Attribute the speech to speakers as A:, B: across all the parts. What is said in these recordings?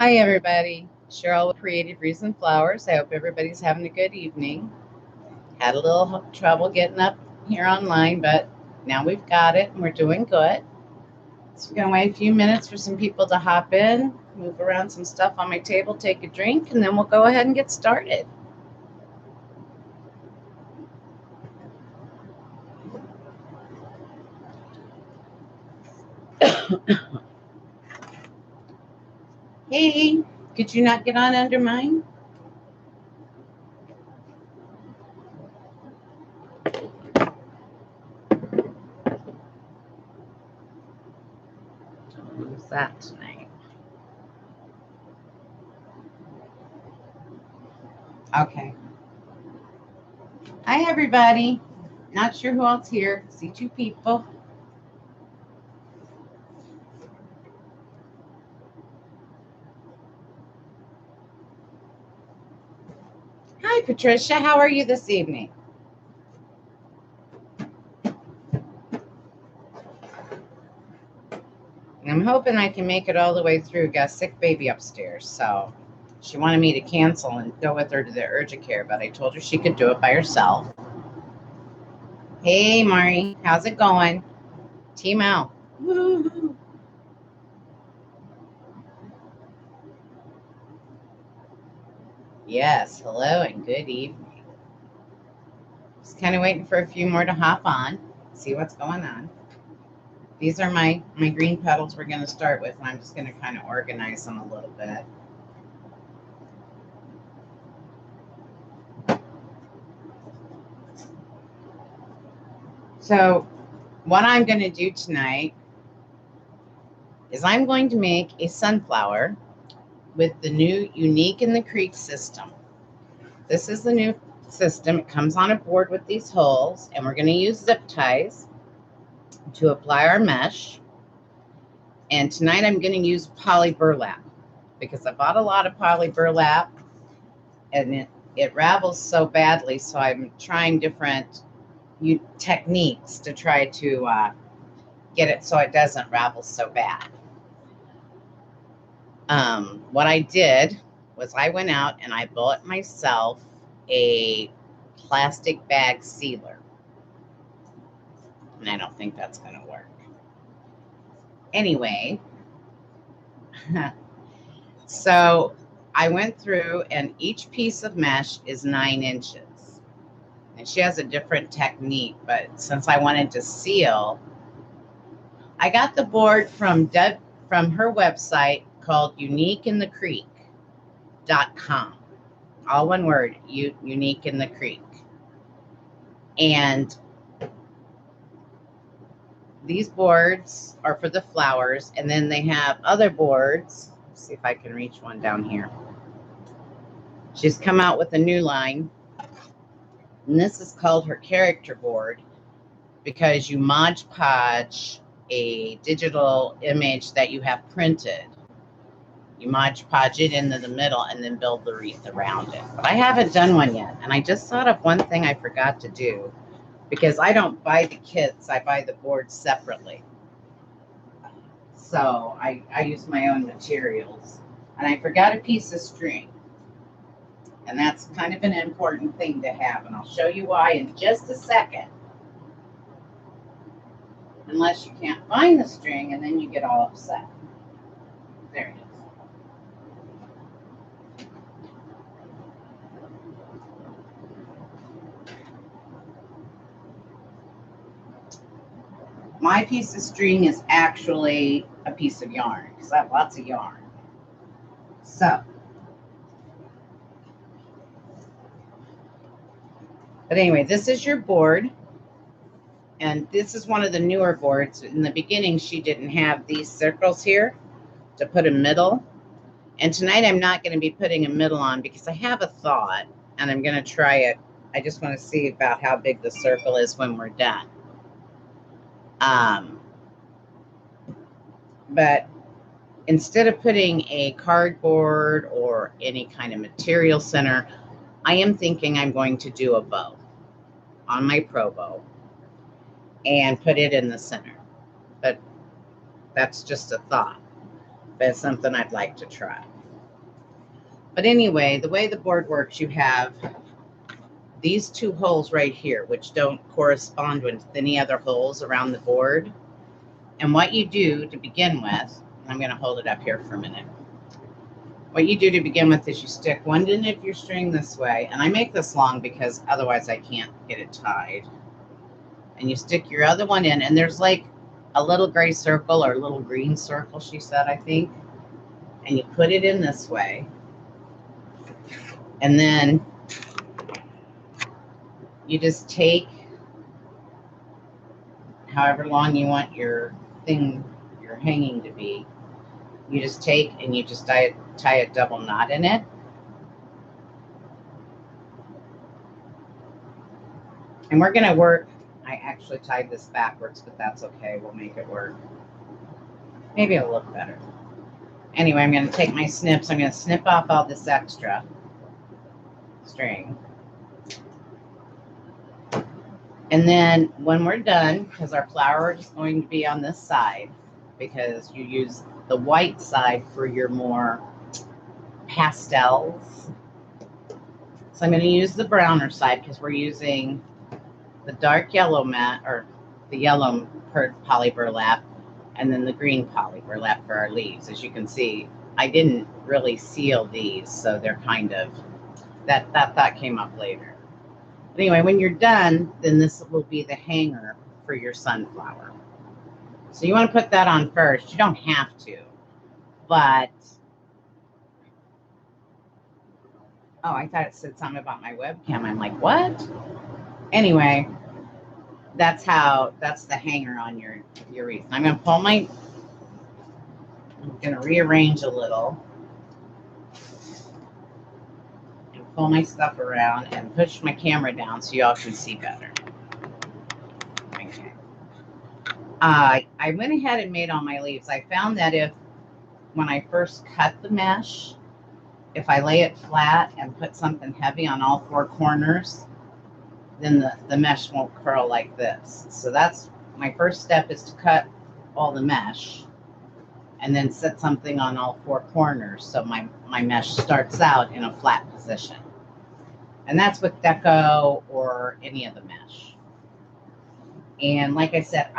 A: Hi, everybody. Cheryl with Creative Wreaths and Flowers. I hope everybody's having a good evening. Had a little trouble getting up here online, but now we've got it and we're doing good. So we're going to wait a few minutes for some people to hop in, move around some stuff on my table, take a drink, and then we'll go ahead and get started. Hey, could you not get on under mine? Who's that tonight? Okay. Hi, everybody. Not sure who else here. See two people. Hi, Patricia. How are you this evening? I'm hoping I can make it all the way through. Got a sick baby upstairs, so she wanted me to cancel and go with her to the urgent care, but I told her she could do it by herself. Hey, Mari, how's it going? Team out. Woo-hoo. Yes, hello and good evening. Just kind of waiting for a few more to hop on, see what's going on. These are my green petals we're going to start with, and I'm just going to kind of organize them a little bit. So what I'm going to do tonight is I'm going to make a sunflower with the new Unique in the Creek system. This is the new system. It comes on a board with these holes, and we're going to use zip ties to apply our mesh. And tonight I'm going to use poly burlap because I bought a lot of poly burlap and it ravels so badly. So I'm trying different techniques to try to get it so it doesn't ravel so bad. What I did was I went out and I bought myself a plastic bag sealer. And I don't think that's going to work. Anyway, so I went through and each piece of mesh is 9 inches. And she has a different technique, but since I wanted to seal, I got the board from her website called uniqueinthecreek.com. All one word, Unique in the Creek. And these boards are for the flowers, and then they have other boards. Let's see if I can reach one down here. She's come out with a new line, and this is called her character board because you Mod Podge a digital image that you have printed. You Mod Podge it into the middle and then build the wreath around it. But I haven't done one yet, and I just thought of one thing I forgot to do because I don't buy the kits, I buy the boards separately. So I use my own materials. And I forgot a piece of string. And that's kind of an important thing to have. And I'll show you why in just a second. Unless you can't find the string and then you get all upset. There it is. My piece of string is actually a piece of yarn because I have lots of yarn. So, but anyway, this is your board. And this is one of the newer boards. In the beginning, she didn't have these circles here to put a middle. And tonight I'm not going to be putting a middle on because I have a thought and I'm going to try it. I just want to see about how big the circle is when we're done. But instead of putting a cardboard or any kind of material center, I am thinking I'm going to do a bow on my Pro Bow and put it in the center. But that's just a thought. But it's something I'd like to try. But anyway, the way the board works, you have these two holes right here, which don't correspond with any other holes around the board. And what you do to begin with, I'm going to hold it up here for a minute. What you do to begin with is you stick one end of your string this way, and I make this long because otherwise I can't get it tied. And you stick your other one in, and there's like a little gray circle or a little green circle, she said, I think. And you put it in this way. And then you just take however long you want your thing, your hanging to be. You just take and you just tie a double knot in it. And we're going to work. I actually tied this backwards, but that's okay. We'll make it work. Maybe it'll look better. Anyway, I'm going to take my snips. I'm going to snip off all this extra string. And then when we're done, because our flower is going to be on this side, because you use the white side for your more pastels. So I'm going to use the browner side because we're using the dark yellow mat, or the yellow poly burlap, and then the green poly burlap for our leaves. As you can see, I didn't really seal these, so they're kind of, that came up later. Anyway, when you're done, then this will be the hanger for your sunflower. So you want to put that on first. You don't have to, but, oh, I thought it said something about my webcam. I'm like, what? Anyway, that's the hanger on your wreath. I'm going to I'm going to rearrange a little. Pull my stuff around and push my camera down so y'all can see better. Okay. I went ahead and made all my leaves. I found that when I first cut the mesh, if I lay it flat and put something heavy on all four corners, then the mesh won't curl like this. So that's my first step, is to cut all the mesh and then set something on all four corners so my mesh starts out in a flat position. And that's with deco or any of the mesh. And like I said,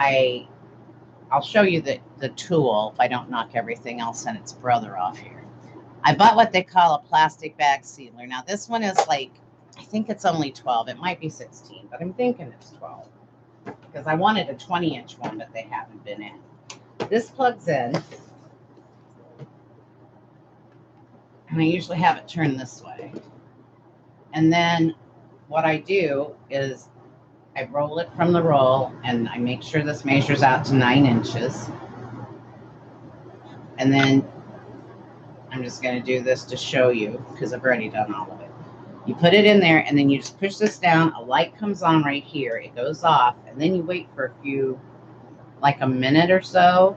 A: I'll show you the tool if I don't knock everything else and its brother off here. I bought what they call a plastic bag sealer. Now this one is like, I think it's only 12. It might be 16, but I'm thinking it's 12. Because I wanted a 20-inch one, but they haven't been in. This plugs in. And I usually have it turned this way. And then what I do is I roll it from the roll, and I make sure this measures out to 9 inches. And then I'm just going to do this to show you, because I've already done all of it. You put it in there, and then you just push this down. A light comes on right here. It goes off, and then you wait for like a minute or so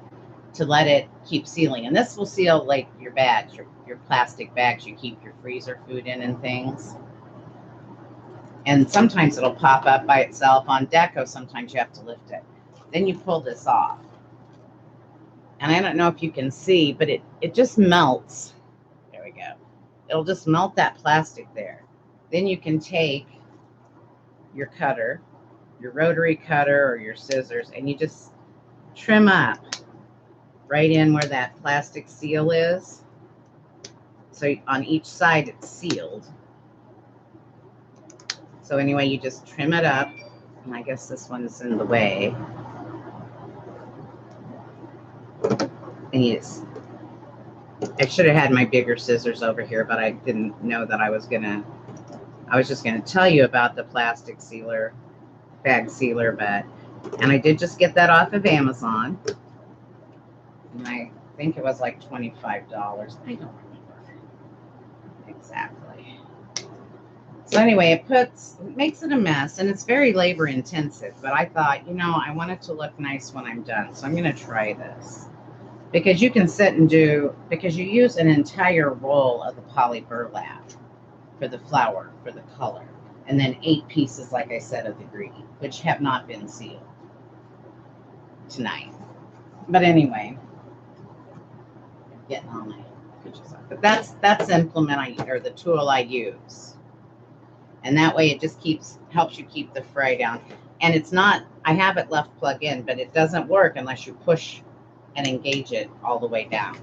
A: to let it keep sealing. And this will seal like your bags, your plastic bags you keep your freezer food in and things. And sometimes it'll pop up by itself. On deco, sometimes you have to lift it. Then you pull this off. And I don't know if you can see, but it just melts. There we go. It'll just melt that plastic there. Then you can take your cutter, your rotary cutter or your scissors, and you just trim up right in where that plastic seal is. So on each side it's sealed. So anyway, you just trim it up, and I guess this one's in the way. And I should have had my bigger scissors over here, but I didn't know that I was just gonna tell you about the plastic sealer, bag sealer, and I did just get that off of Amazon. And I think it was like $25. I don't remember exactly. So anyway, it makes it a mess, and it's very labor intensive, but I thought, I want it to look nice when I'm done. So I'm going to try this, because you can because you use an entire roll of the poly burlap for the flower, for the color, and then 8 pieces, like I said, of the green, which have not been sealed tonight. But anyway, getting on my inches off. But that's the implement or the tool I use. And that way it just helps you keep the fray down. And it's not, I have it left plug in, but it doesn't work unless you push and engage it all the way down.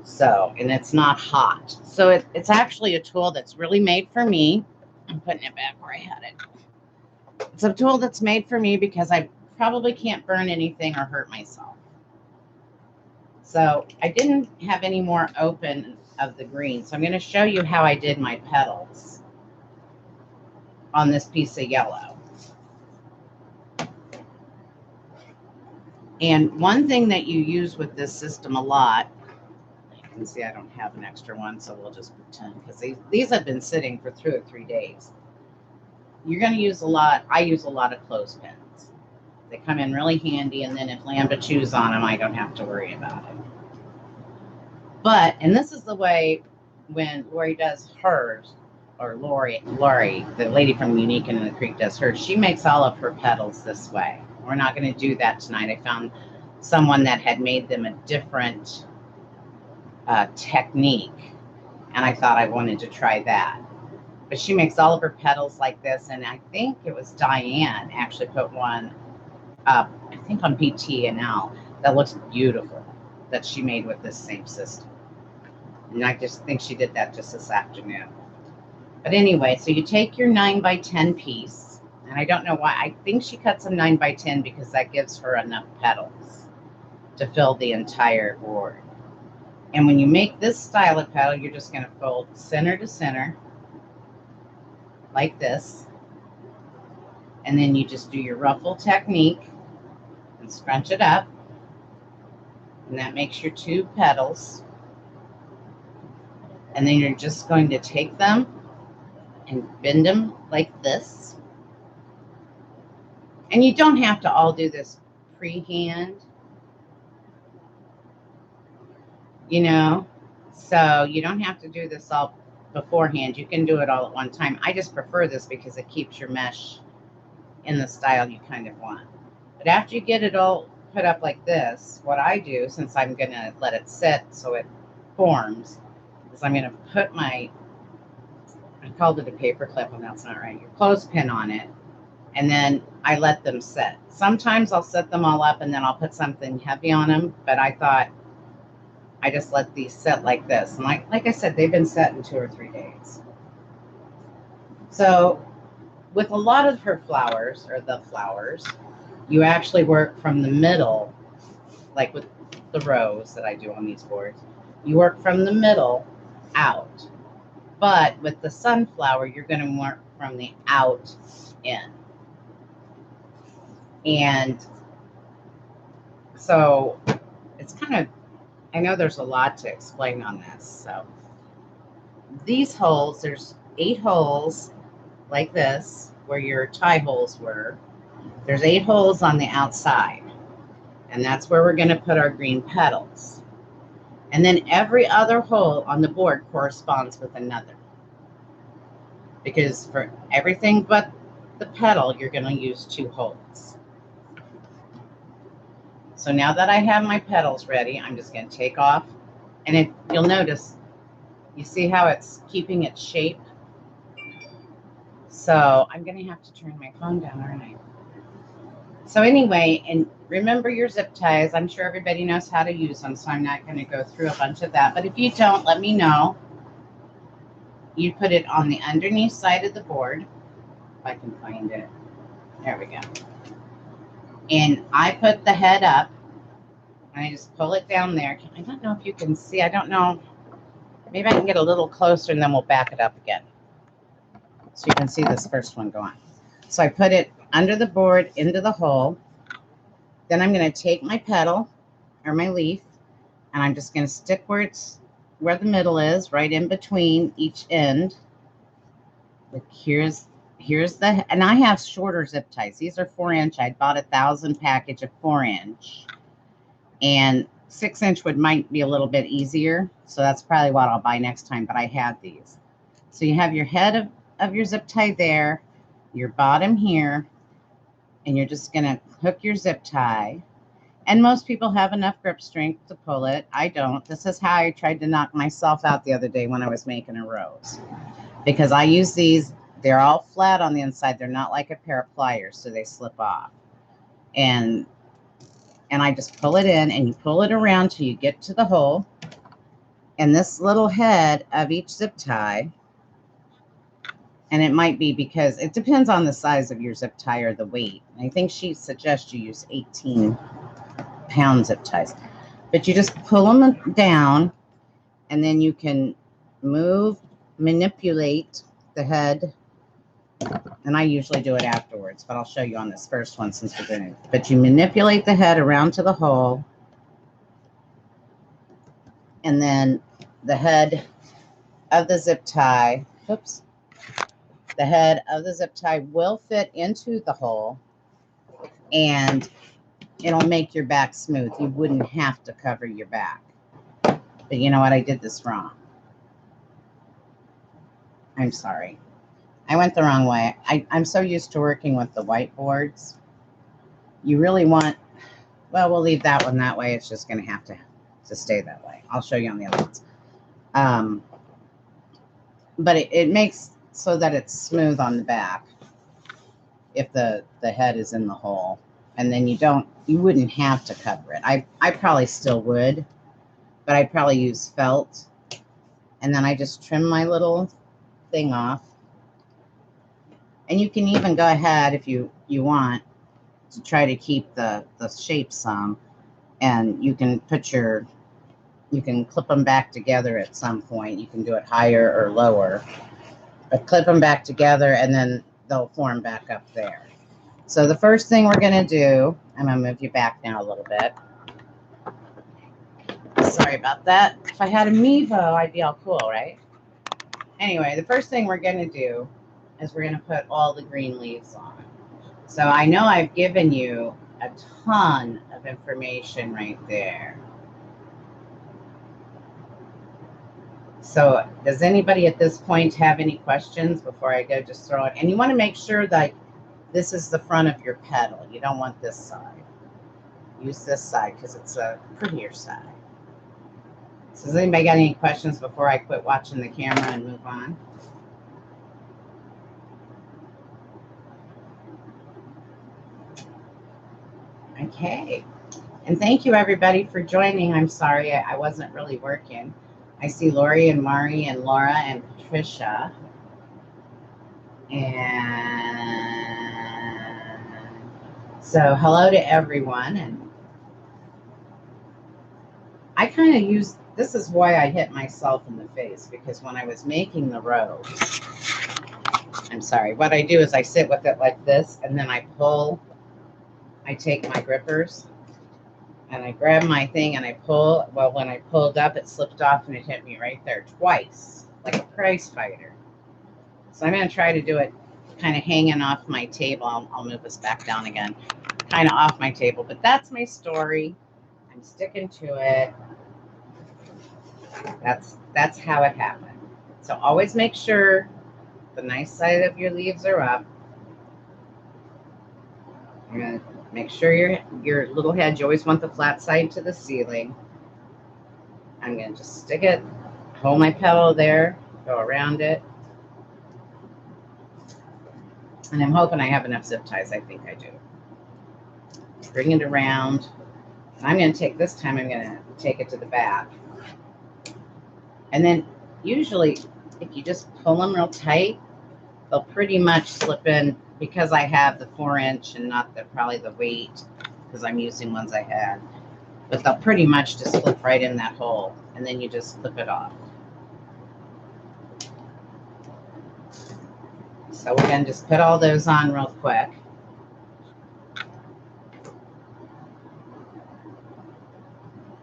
A: So, and it's not hot. So it's actually a tool that's really made for me. I'm putting it back where I had it. It's a tool that's made for me because I probably can't burn anything or hurt myself. So I didn't have any more open of the green. So I'm going to show you how I did my petals on this piece of yellow. And one thing that you use with this system a lot, you can see I don't have an extra one, so we'll just pretend, because these have been sitting for 2 or 3 days. You're going to use a lot, I use a lot of clothespins. They come in really handy, and then if Lambda chews on them, I don't have to worry about it. But, and this is the way when Lori does hers, or Lori, the lady from Unique in the Creek does hers, she makes all of her petals this way. We're not going to do that tonight. I found someone that had made them a different technique, and I thought I wanted to try that. But she makes all of her petals like this, and I think it was Diane actually put one up, I think on PTNL, that looks beautiful, that she made with this same system. And I just think she did that just this afternoon. But anyway, so you take your 9x10 piece, and I don't know why, I think she cuts them 9x10 because that gives her enough petals to fill the entire board. And when you make this style of petal, you're just going to fold center to center like this, and then you just do your ruffle technique and scrunch it up, and that makes your 2 petals. And then you're just going to take them and bend them like this. And you don't have to all do this pre-hand, you know, so you don't have to do this all beforehand. You can do it all at one time. I just prefer this because it keeps your mesh in the style you kind of want. But after you get it all put up like this, what I do, since I'm going to let it sit so it forms, is I'm going to put my, I called it a paper clip, and that's not right, your clothespin on it, and then I let them set. Sometimes I'll set them all up and then I'll put something heavy on them, but I thought I just let these set like this. And like I said, they've been set in 2 or 3 days. So with a lot of her flowers, or the flowers, you actually work from the middle, like with the rose that I do on these boards. You work from the middle out. But with the sunflower, you're going to work from the out in. And so it's kind of, I know there's a lot to explain on this. So these holes, there's 8 holes like this, where your tie holes were. There's 8 holes on the outside, and that's where we're going to put our green petals. And then every other hole on the board corresponds with another, because for everything but the petal, you're going to use 2 holes. So now that I have my petals ready, I'm just going to take off, and you'll notice, you see how it's keeping its shape? So I'm going to have to turn my phone down, aren't I? So anyway, and remember your zip ties. I'm sure everybody knows how to use them, so I'm not going to go through a bunch of that. But if you don't, let me know. You put it on the underneath side of the board. If I can find it. There we go. And I put the head up, and I just pull it down there. I don't know if you can see. I don't know. Maybe I can get a little closer, and then we'll back it up again, so you can see this first one go on. So I put it under the board into the hole. Then I'm going to take my petal or my leaf, and I'm just going to stick where the middle is, right in between each end. Look, here's the, and I have shorter zip ties. These are 4-inch. I bought 1,000 package of 4-inch, and 6-inch might be a little bit easier. So that's probably what I'll buy next time, but I had these. So you have your head of your zip tie there, your bottom here, and you're just going to hook your zip tie, And most people have enough grip strength to pull it. I don't. This is how I tried to knock myself out the other day when I was making a rose. Because I use these, they're all flat on the inside. They're not like a pair of pliers, so they slip off. And I just pull it in, and you pull it around till you get to the hole. And this little head of each zip tie, and it might be because it depends on the size of your zip tie or the weight. I think she suggests you use 18-pound zip ties. But you just pull them down, and then you can manipulate the head. And I usually do it afterwards, but I'll show you on this first one since we're doing it. But you manipulate the head around to the hole, and then the head of the zip tie, the head of the zip tie will fit into the hole, and it'll make your back smooth. You wouldn't have to cover your back. But you know what? I did this wrong. I'm sorry. I went the wrong way. I'm so used to working with the whiteboards. You really want, well, we'll leave that one that way. It's just going to have to stay that way. I'll show you on the other ones. But it makes so that it's smooth on the back if the head is in the hole. And then you wouldn't have to cover it. I probably still would, but I'd probably use felt. And then I just trim my little thing off. And you can even go ahead if you want to try to keep the shape some, and you can clip them back together at some point. You can do it higher or lower, but clip them back together and then they'll form back up there. So the first thing we're going to do, I'm going to move you back now a little bit. Sorry about that. If I had a Mevo, I'd be all cool, right? Anyway, the first thing we're going to do is we're going to put all the green leaves on. So I know I've given you a ton of information right there. So does anybody at this point have any questions before I go? Just throw it. And you want to make sure that this is the front of your petal. You don't want this side. Use this side because it's a prettier side. So has anybody got any questions before I quit watching the camera and move on? Okay, and thank you everybody for joining. I'm sorry I wasn't really working. I see Lori and Mari and Laura and Patricia. And so hello to everyone. And I kind of use, this is why I hit myself in the face, because when I was making the rose, I'm sorry, what I do is I sit with it like this, and then I take my grippers and I grab my thing and I pull. Well, when I pulled up, it slipped off and it hit me right there twice, like a prize fighter. So I'm going to try to do it kind of hanging off my table. I'll move this back down again, kind of off my table. But that's my story. I'm sticking to it. That's how it happened. So always make sure the nice side of your leaves are up. You're going to make sure your little head, you always want the flat side to the ceiling. I'm going to just stick it, hold my petal there, go around it. And I'm hoping I have enough zip ties. I think I do. Bring it around. I'm going to take, this time I'm going to take it to the back. And then usually if you just pull them real tight, they'll pretty much slip in, because I have the 4-inch and not probably the weight, because I'm using ones I had. But they'll pretty much just slip right in that hole, and then you just flip it off. So we're going to just put all those on real quick.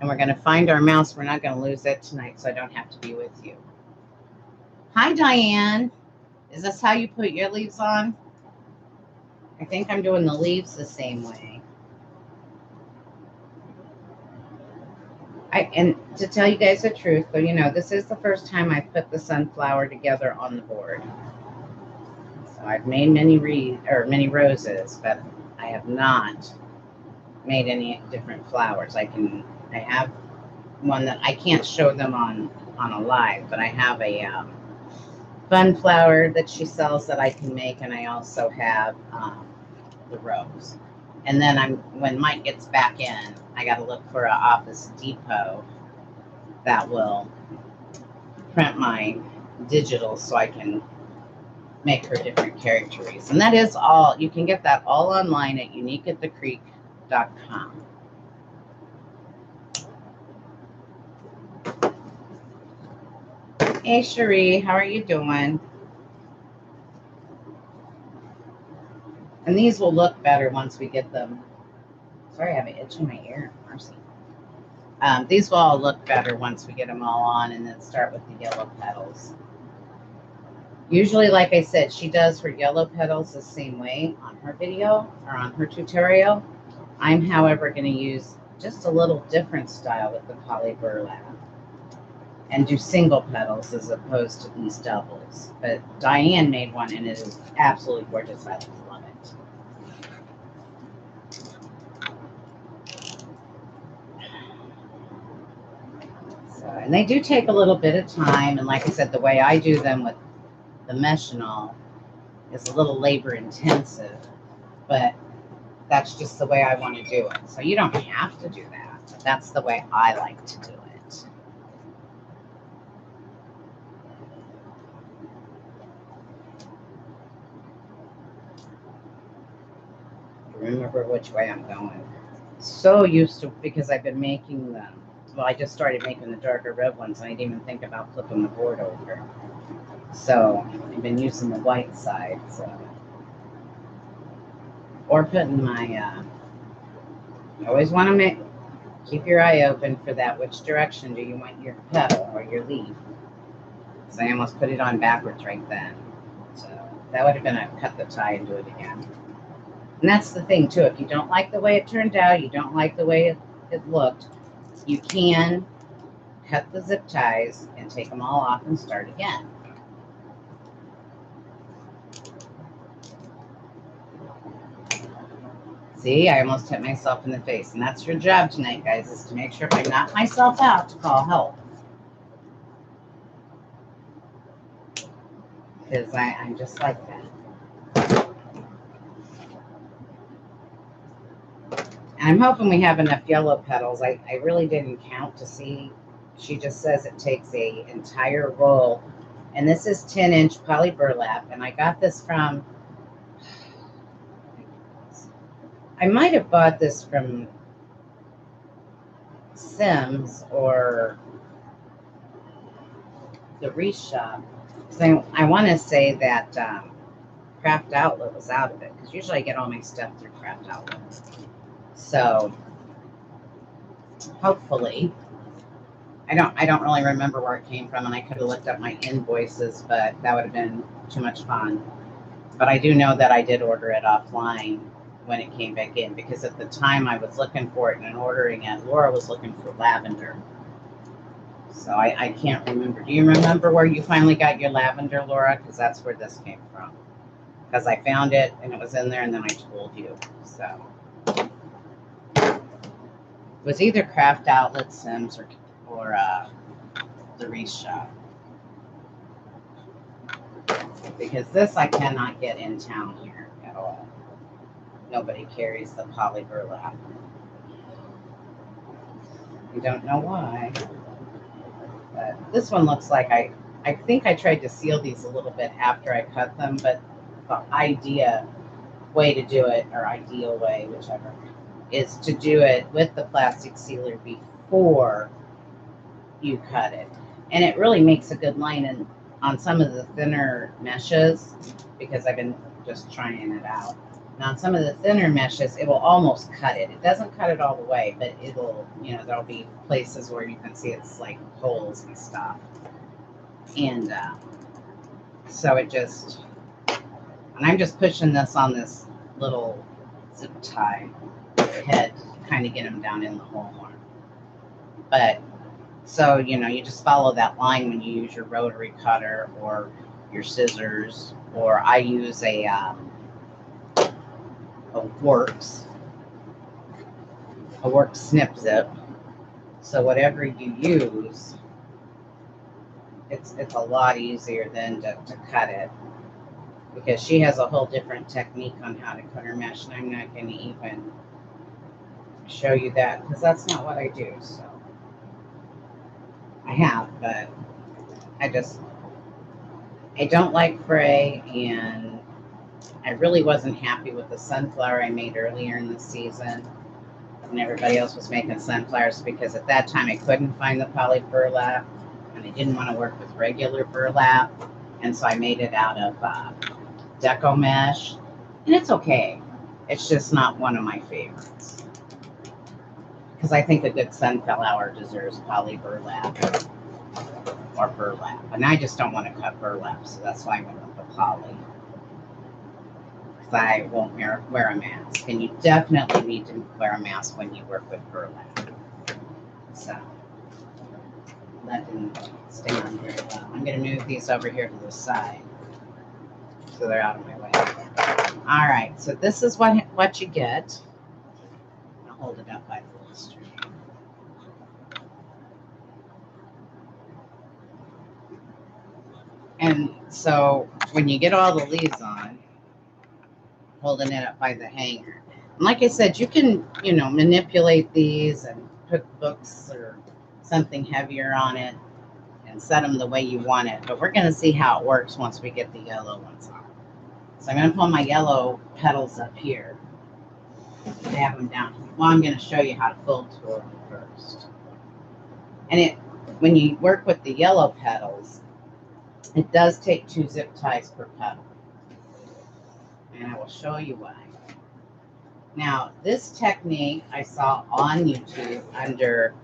A: And we're going to find our mouse. We're not going to lose it tonight, so I don't have to be with you. Hi, Diane. Is this how you put your leaves on? I think I'm doing the leaves the same way. And to tell you guys the truth, though, you know, this is the first time I've put the sunflower together on the board. So I've made many roses, but I have not made any different flowers. I have one that I can't show them on a live, but I have a fun flower that she sells that I can make, and I also have the rose. And then when Mike gets back in, I got to look for an Office Depot that will print my digital so I can make her different characters. And that is all. You can get that all online at uniqueatthecreek.com. Hey, Cherie, how are you doing? And these will look better once we get them. Sorry, I have an itch in my ear. Mercy. These will all look better once we get them all on, and then start with the yellow petals. Usually, like I said, she does her yellow petals the same way on her video or on her tutorial. I'm, however, going to use just a little different style with the Poly Burlap and do single petals as opposed to these doubles. But Diane made one, and it is absolutely gorgeous. I love it. So, and they do take a little bit of time, and like I said, the way I do them with the mesh and all is a little labor intensive, but that's just the way I want to do it. So you don't have to do that, but that's the way I like to do it. Remember which way I'm going. So used to, because I've been making them. Well, I just started making the darker red ones, and I didn't even think about flipping the board over. So I've been using the white side. So, or putting my. You always want to keep your eye open for that. Which direction do you want your petal or your leaf? So I almost put it on backwards right then. So that would have been a cut the tie and do it again. And that's the thing too. If you don't like the way it turned out, you don't like the way it looked, you can cut the zip ties and take them all off and start again. See, I almost hit myself in the face. And that's your job tonight, guys, is to make sure if I knock myself out to call help. Because I'm just like that. And I'm hoping we have enough yellow petals. I really didn't count to see. She just says it takes an entire roll. And this is 10-inch poly burlap. And I got this from, I might have bought this from Sims or the Wreath shop. So I want to say that Craft Outlet was out of it, because usually I get all my stuff through Craft Outlet. So hopefully, I don't really remember where it came from, and I could have looked up my invoices, but that would have been too much fun. But I do know that I did order it offline when it came back in, because at the time I was looking for it and ordering it, Laura was looking for lavender. So I can't remember. Do you remember where you finally got your lavender, Laura? Because that's where this came from. Because I found it and it was in there, and then I told you. So it was either Craft Outlet, Sims, or the Wreath shop. Because this I cannot get in town here at all. Nobody carries the poly burlap. I don't know why. But this one looks like I think I tried to seal these a little bit after I cut them, but the way to do it, or ideal way, whichever, is to do it with the plastic sealer before you cut it. And it really makes a good line in, on some of the thinner meshes, because I've been just trying it out. And on some of the thinner meshes, it will almost cut it. It doesn't cut it all the way, but it'll, there'll be places where you can see it's like holes and stuff. And so it just, and I'm just pushing this on this little zip tie head to kind of get them down in the hole more. But so, you just follow that line when you use your rotary cutter or your scissors, or I use a Works. a work snip zip. So whatever you use, it's a lot easier than to cut it, because she has a whole different technique on how to cut her mesh, and I'm not going to even show you that because that's not what I do. So I have, but I don't like fray, and I really wasn't happy with the sunflower I made earlier in the season. And everybody else was making sunflowers, because at that time I couldn't find the poly burlap, and I didn't want to work with regular burlap, and so I made it out of deco mesh, and it's okay. It's just not one of my favorites, because I think a good sunflower deserves poly burlap or burlap, and I just don't want to cut burlap, so that's why I went with the poly. I won't wear a mask, and you definitely need to wear a mask when you work with burlap. So that didn't stay on very well. I'm going to move these over here to the side so they're out of my way. All right, so this is what you get. I'll hold it up by the little string. And so when you get all the leaves on, holding it up by the hanger. And like I said, you can, manipulate these and put books or something heavier on it and set them the way you want it. But we're going to see how it works once we get the yellow ones on. So I'm going to pull my yellow petals up here. I have them down. Well, I'm going to show you how to fold tool them first. And when you work with the yellow petals, it does take 2 zip ties per petal. And I will show you why. Now, this technique I saw on YouTube under,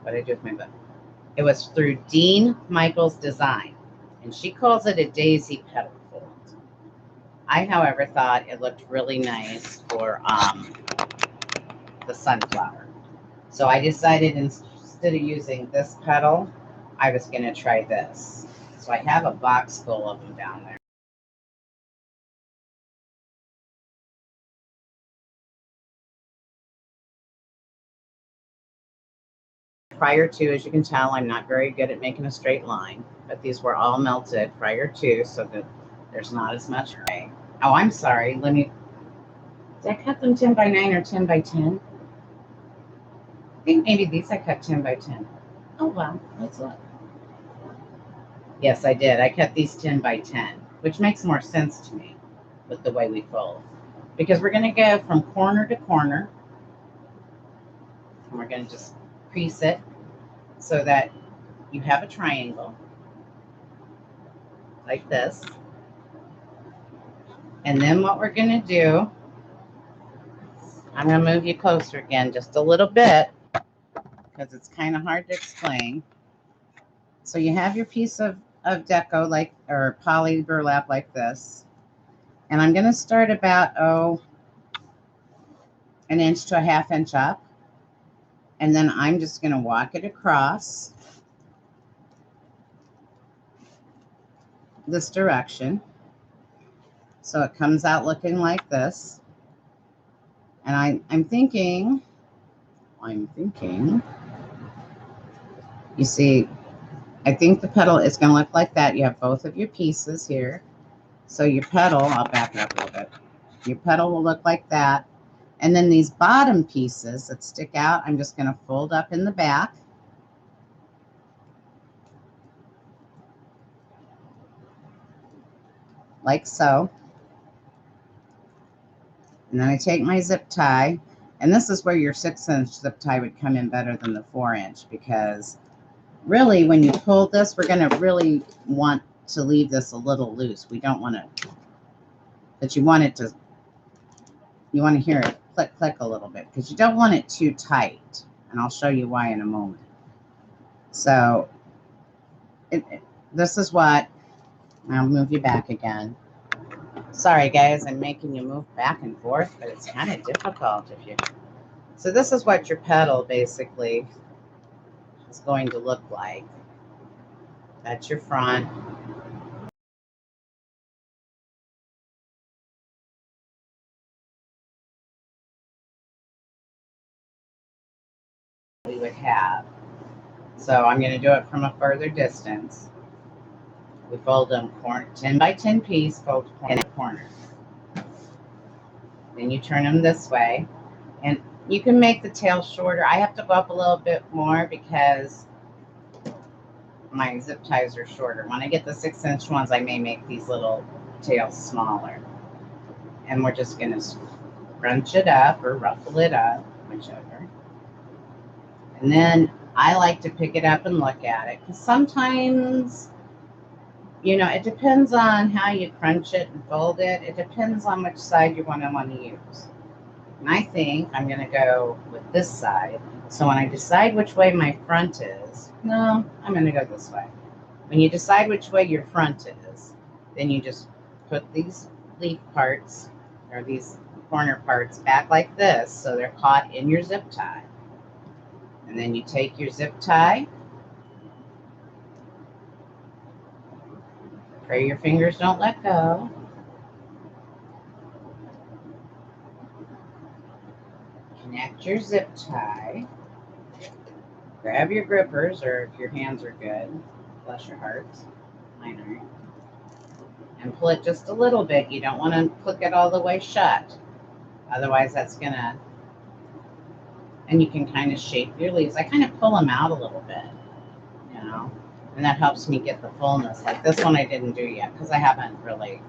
A: what did I do with my book? It was through Dean Michael's Design, and she calls it a daisy petal fold. I, however, thought it looked really nice for the sunflower. So I decided instead of using this petal, I was going to try this. So I have a box full of them down there. Prior to, as you can tell, I'm not very good at making a straight line, but these were all melted prior to, so that there's not as much gray. Oh, I'm sorry. Did I cut them 10 by 9 or 10 by 10? I think maybe these I cut 10 by 10. Oh, well, let's look. Yes, I did. I cut these 10 by 10, which makes more sense to me with the way we fold, because we're going to go from corner to corner, and we're going to just crease it so that you have a triangle like this. And then what we're going to do, I'm going to move you closer again just a little bit because it's kind of hard to explain. So you have your piece of deco or poly burlap like this. And I'm going to start about, 1 inch to a 1/2 inch up. And then I'm just going to walk it across this direction. So it comes out looking like this. And I'm thinking, you see, I think the petal is going to look like that. You have both of your pieces here. So your petal, I'll back it up a little bit. Your petal will look like that. And then these bottom pieces that stick out, I'm just going to fold up in the back. Like so. And then I take my zip tie. And this is where your 6-inch zip tie would come in better than the 4-inch, because really when you pull this, we're going to really want to leave this a little loose. We don't want to, but you want to hear it click, click a little bit, because you don't want it too tight. And I'll show you why in a moment. So this is what, I'll move you back again. Sorry guys, I'm making you move back and forth, but it's kind of difficult if you. So this is what your petal basically is going to look like. That's your front. we would have. So I'm going to do it from a further distance. We fold them 10 by 10 piece, fold in a corner. Then you turn them this way, and you can make the tail shorter. I have to go up a little bit more because my zip ties are shorter. When I get the 6-inch ones, I may make these little tails smaller. And we're just going to scrunch it up or ruffle it up, whichever. And then I like to pick it up and look at it, because sometimes, you know, it depends on how you crunch it and fold it. It depends on which side you want to use. And I think I'm going to go with this side. So when I decide which way my front is, no, I'm going to go this way. When you decide which way your front is, then you just put these leaf parts or these corner parts back like this so they're caught in your zip tie. And then you take your zip tie, pray your fingers don't let go. Connect your zip tie. Grab your grippers, or if your hands are good, bless your hearts, mine aren't. And pull it just a little bit. You don't want to click it all the way shut. Otherwise that's gonna, and you can kind of shape your leaves. I kind of pull them out a little bit, you know, and that helps me get the fullness. Like this one I didn't do yet because I haven't really,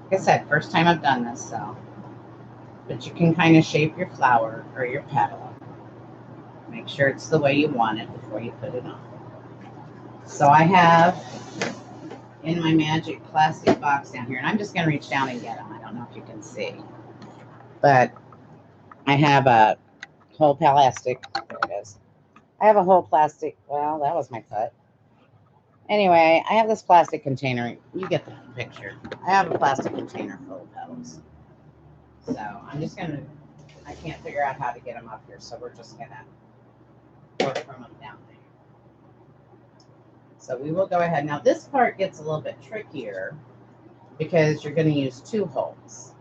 A: like I said, first time I've done this, so. But you can kind of shape your flower or your petal. Make sure it's the way you want it before you put it on. So I have in my magic plastic box down here, and I'm just going to reach down and get them. I don't know if you can see, but I have a whole plastic. There it is. I have a whole plastic. Well, that was my cut. Anyway, I have this plastic container. You get the picture. I have a plastic container full of petals. So I'm just going to, I can't figure out how to get them up here, so we're just going to work from them down there. So we will go ahead. Now this part gets a little bit trickier because you're going to use 2 holes.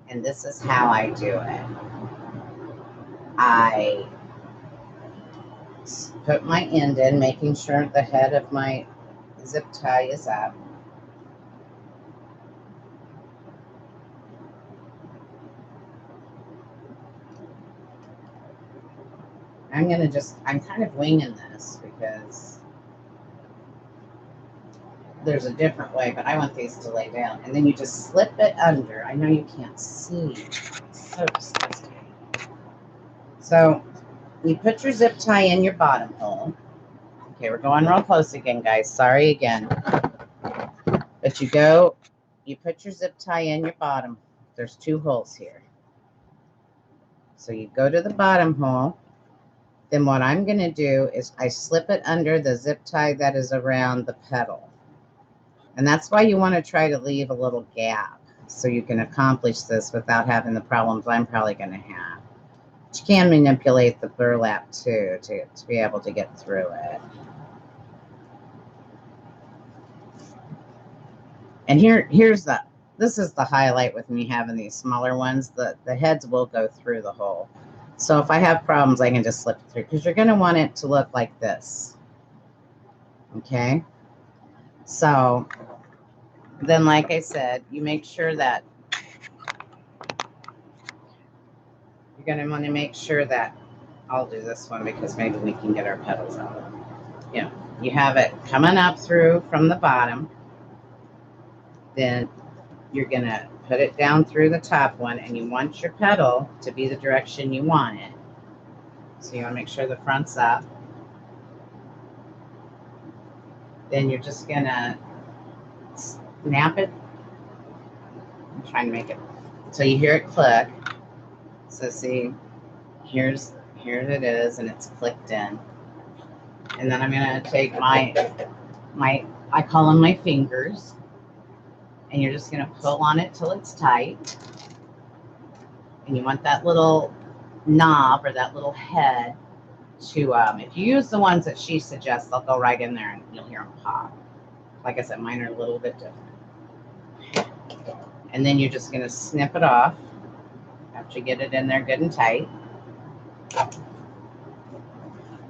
A: And this is how I do it. I put my end in, making sure the head of my zip tie is up. I'm going to just, I'm kind of winging this because there's a different way, but I want these to lay down. And then you just slip it under. I know you can't see. It's so disgusting. So you put your zip tie in your bottom hole. Okay, we're going real close again, guys. Sorry again. But you put your zip tie in your bottom. There's 2 holes here. So you go to the bottom hole. Then what I'm going to do is I slip it under the zip tie that is around the petal. And that's why you want to try to leave a little gap so you can accomplish this without having the problems I'm probably going to have. But you can manipulate the burlap too to be able to get through it. And this is the highlight with me having these smaller ones. The heads will go through the hole. So if I have problems, I can just slip it through, because you're going to want it to look like this. Okay? So then, like I said, you make sure that you're going to want to make sure that, I'll do this one because maybe we can get our petals out. You know, you have it coming up through from the bottom. Then you're going to put it down through the top one, and you want your petal to be the direction you want it. So you want to make sure the front's up. Then you're just going to snap it. I'm trying to make it so you hear it click. So see, here it is, and it's clicked in. And then I'm going to take my I call them my fingers, and you're just going to pull on it till it's tight. And you want that little knob or that little head to, if you use the ones that she suggests, they'll go right in there and you'll hear them pop. Like I said, mine are a little bit different. And then you're just going to snip it off after you get it in there good and tight.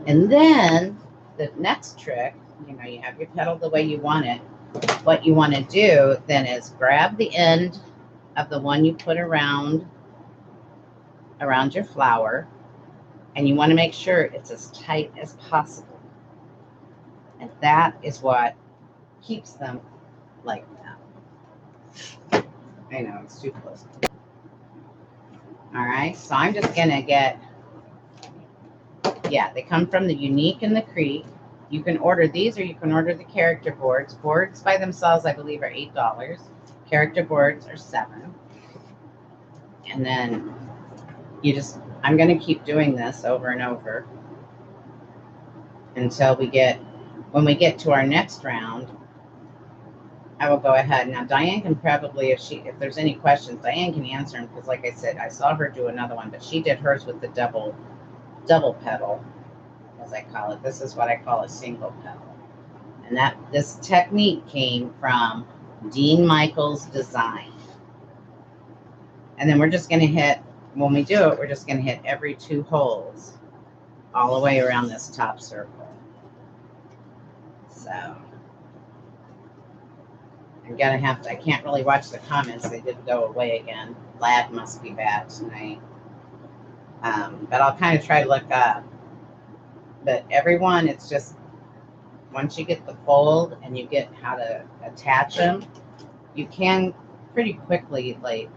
A: And then the next trick, you know, you have your petal the way you want it. What you want to do then is grab the end of the one you put around your flower, and you want to make sure it's as tight as possible. And that is what keeps them like that. I know, it's too close. All right, so I'm just going to get, yeah, they come from the Unique and the Creek. You can order these or you can order the character boards. Boards by themselves, I believe, are $8. Character boards are $7. And then you just, I'm going to keep doing this over and over until when we get to our next round, I will go ahead. Now, Diane can probably, if there's any questions, Diane can answer them, because like I said, I saw her do another one, but she did hers with the double petal, as I call it. This is what I call a single petal. And this technique came from Dean Michael's design. And then we're just going to hit, when we do it, we're just going to hit every 2 holes all the way around this top circle. So I'm going to have to, I can't really watch the comments. They did go away again. Lab must be bad tonight. But I'll kind of try to look up. But everyone, it's just, once you get the fold and you get how to attach them, you can pretty quickly, like,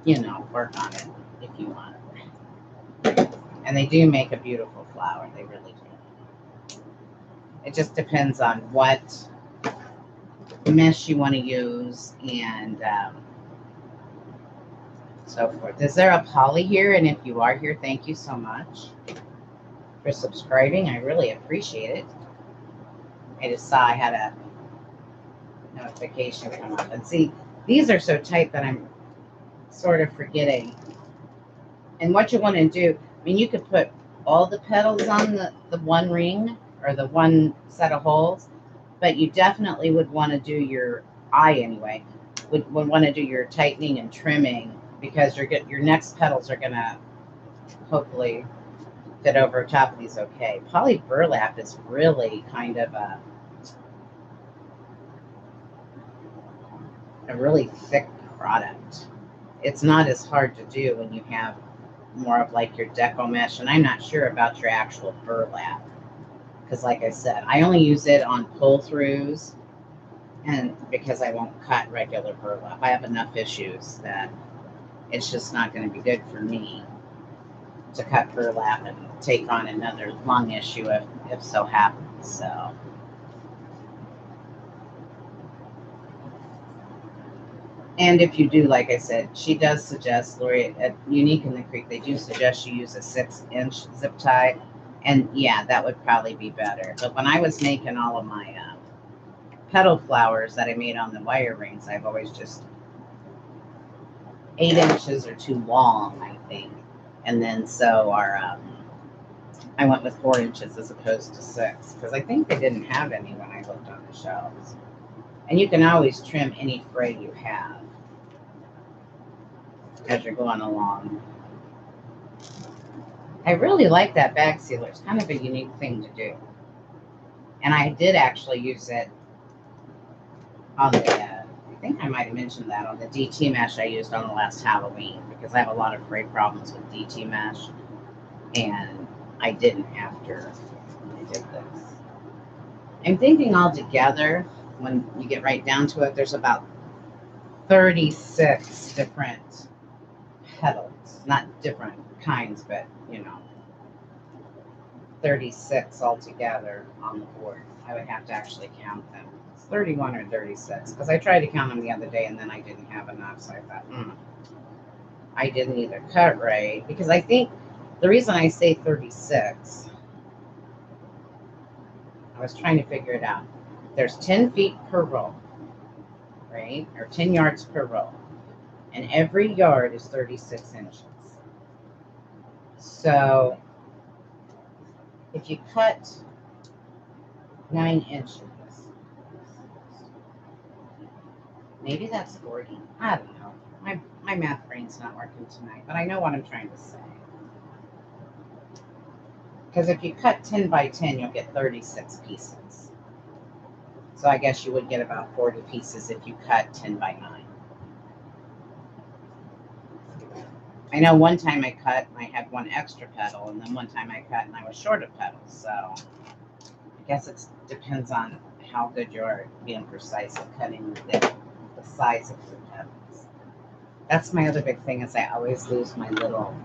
A: you know, work on it if you want. And they do make a beautiful flower. They really do. It just depends on what mesh you want to use and so forth. Is there a Poly here? And if you are here, thank you so much for subscribing. I really appreciate it. I just saw I had a notification come up. And see, these are so tight that I'm sort of forgetting. And what you want to do, I mean, you could put all the petals on the one ring or the one set of holes, but you definitely would want to do your eye anyway. Would want to do your tightening and trimming, because your next petals are going to hopefully fit over top of these okay. Poly Burlap is really kind of a really thick product. It's not as hard to do when you have more of like your deco mesh, and I'm not sure about your actual burlap, because like I said, I only use it on pull-throughs, and because I won't cut regular burlap. I have enough issues that it's just not going to be good for me to cut burlap and take on another lung issue if so happens. So and if you do, like I said, she does suggest, Lori, at Unique in the Creek, they do suggest you use a 6-inch zip tie. And yeah, that would probably be better. But when I was making all of my petal flowers that I made on the wire rings, I've always just 8 inches or too long, I think. And then so I went with 4 inches as opposed to 6, because I think they didn't have any when I looked on the shelves. And you can always trim any fray you have as you're going along. I really like that bag sealer. It's kind of a unique thing to do. And I did actually use it on the, I think I might have mentioned that, on the DT mesh I used on the last Halloween, because I have a lot of fray problems with DT mesh. And I didn't after I did this. I'm thinking altogether, when you get right down to it, there's about 36 different petals, not different kinds, but you know, 36 altogether on the board. I would have to actually count them. It's 31 or 36, because I tried to count them the other day and then I didn't have enough, so I thought, I didn't either cut right, because I think the reason I say 36, I was trying to figure it out. There's 10 feet per row, right? Or 10 yards per row. And every yard is 36 inches. So if you cut 9 inches, maybe that's 40. I don't know. My math brain's not working tonight, but I know what I'm trying to say. Because if you cut 10 by 10, you'll get 36 pieces. So I guess you would get about 40 pieces if you cut 10 by 9. I know one time I cut and I had one extra petal, and then one time I cut and I was short of petals. So I guess it depends on how good you are being precise at cutting the size of your petals. That's my other big thing, is I always lose my little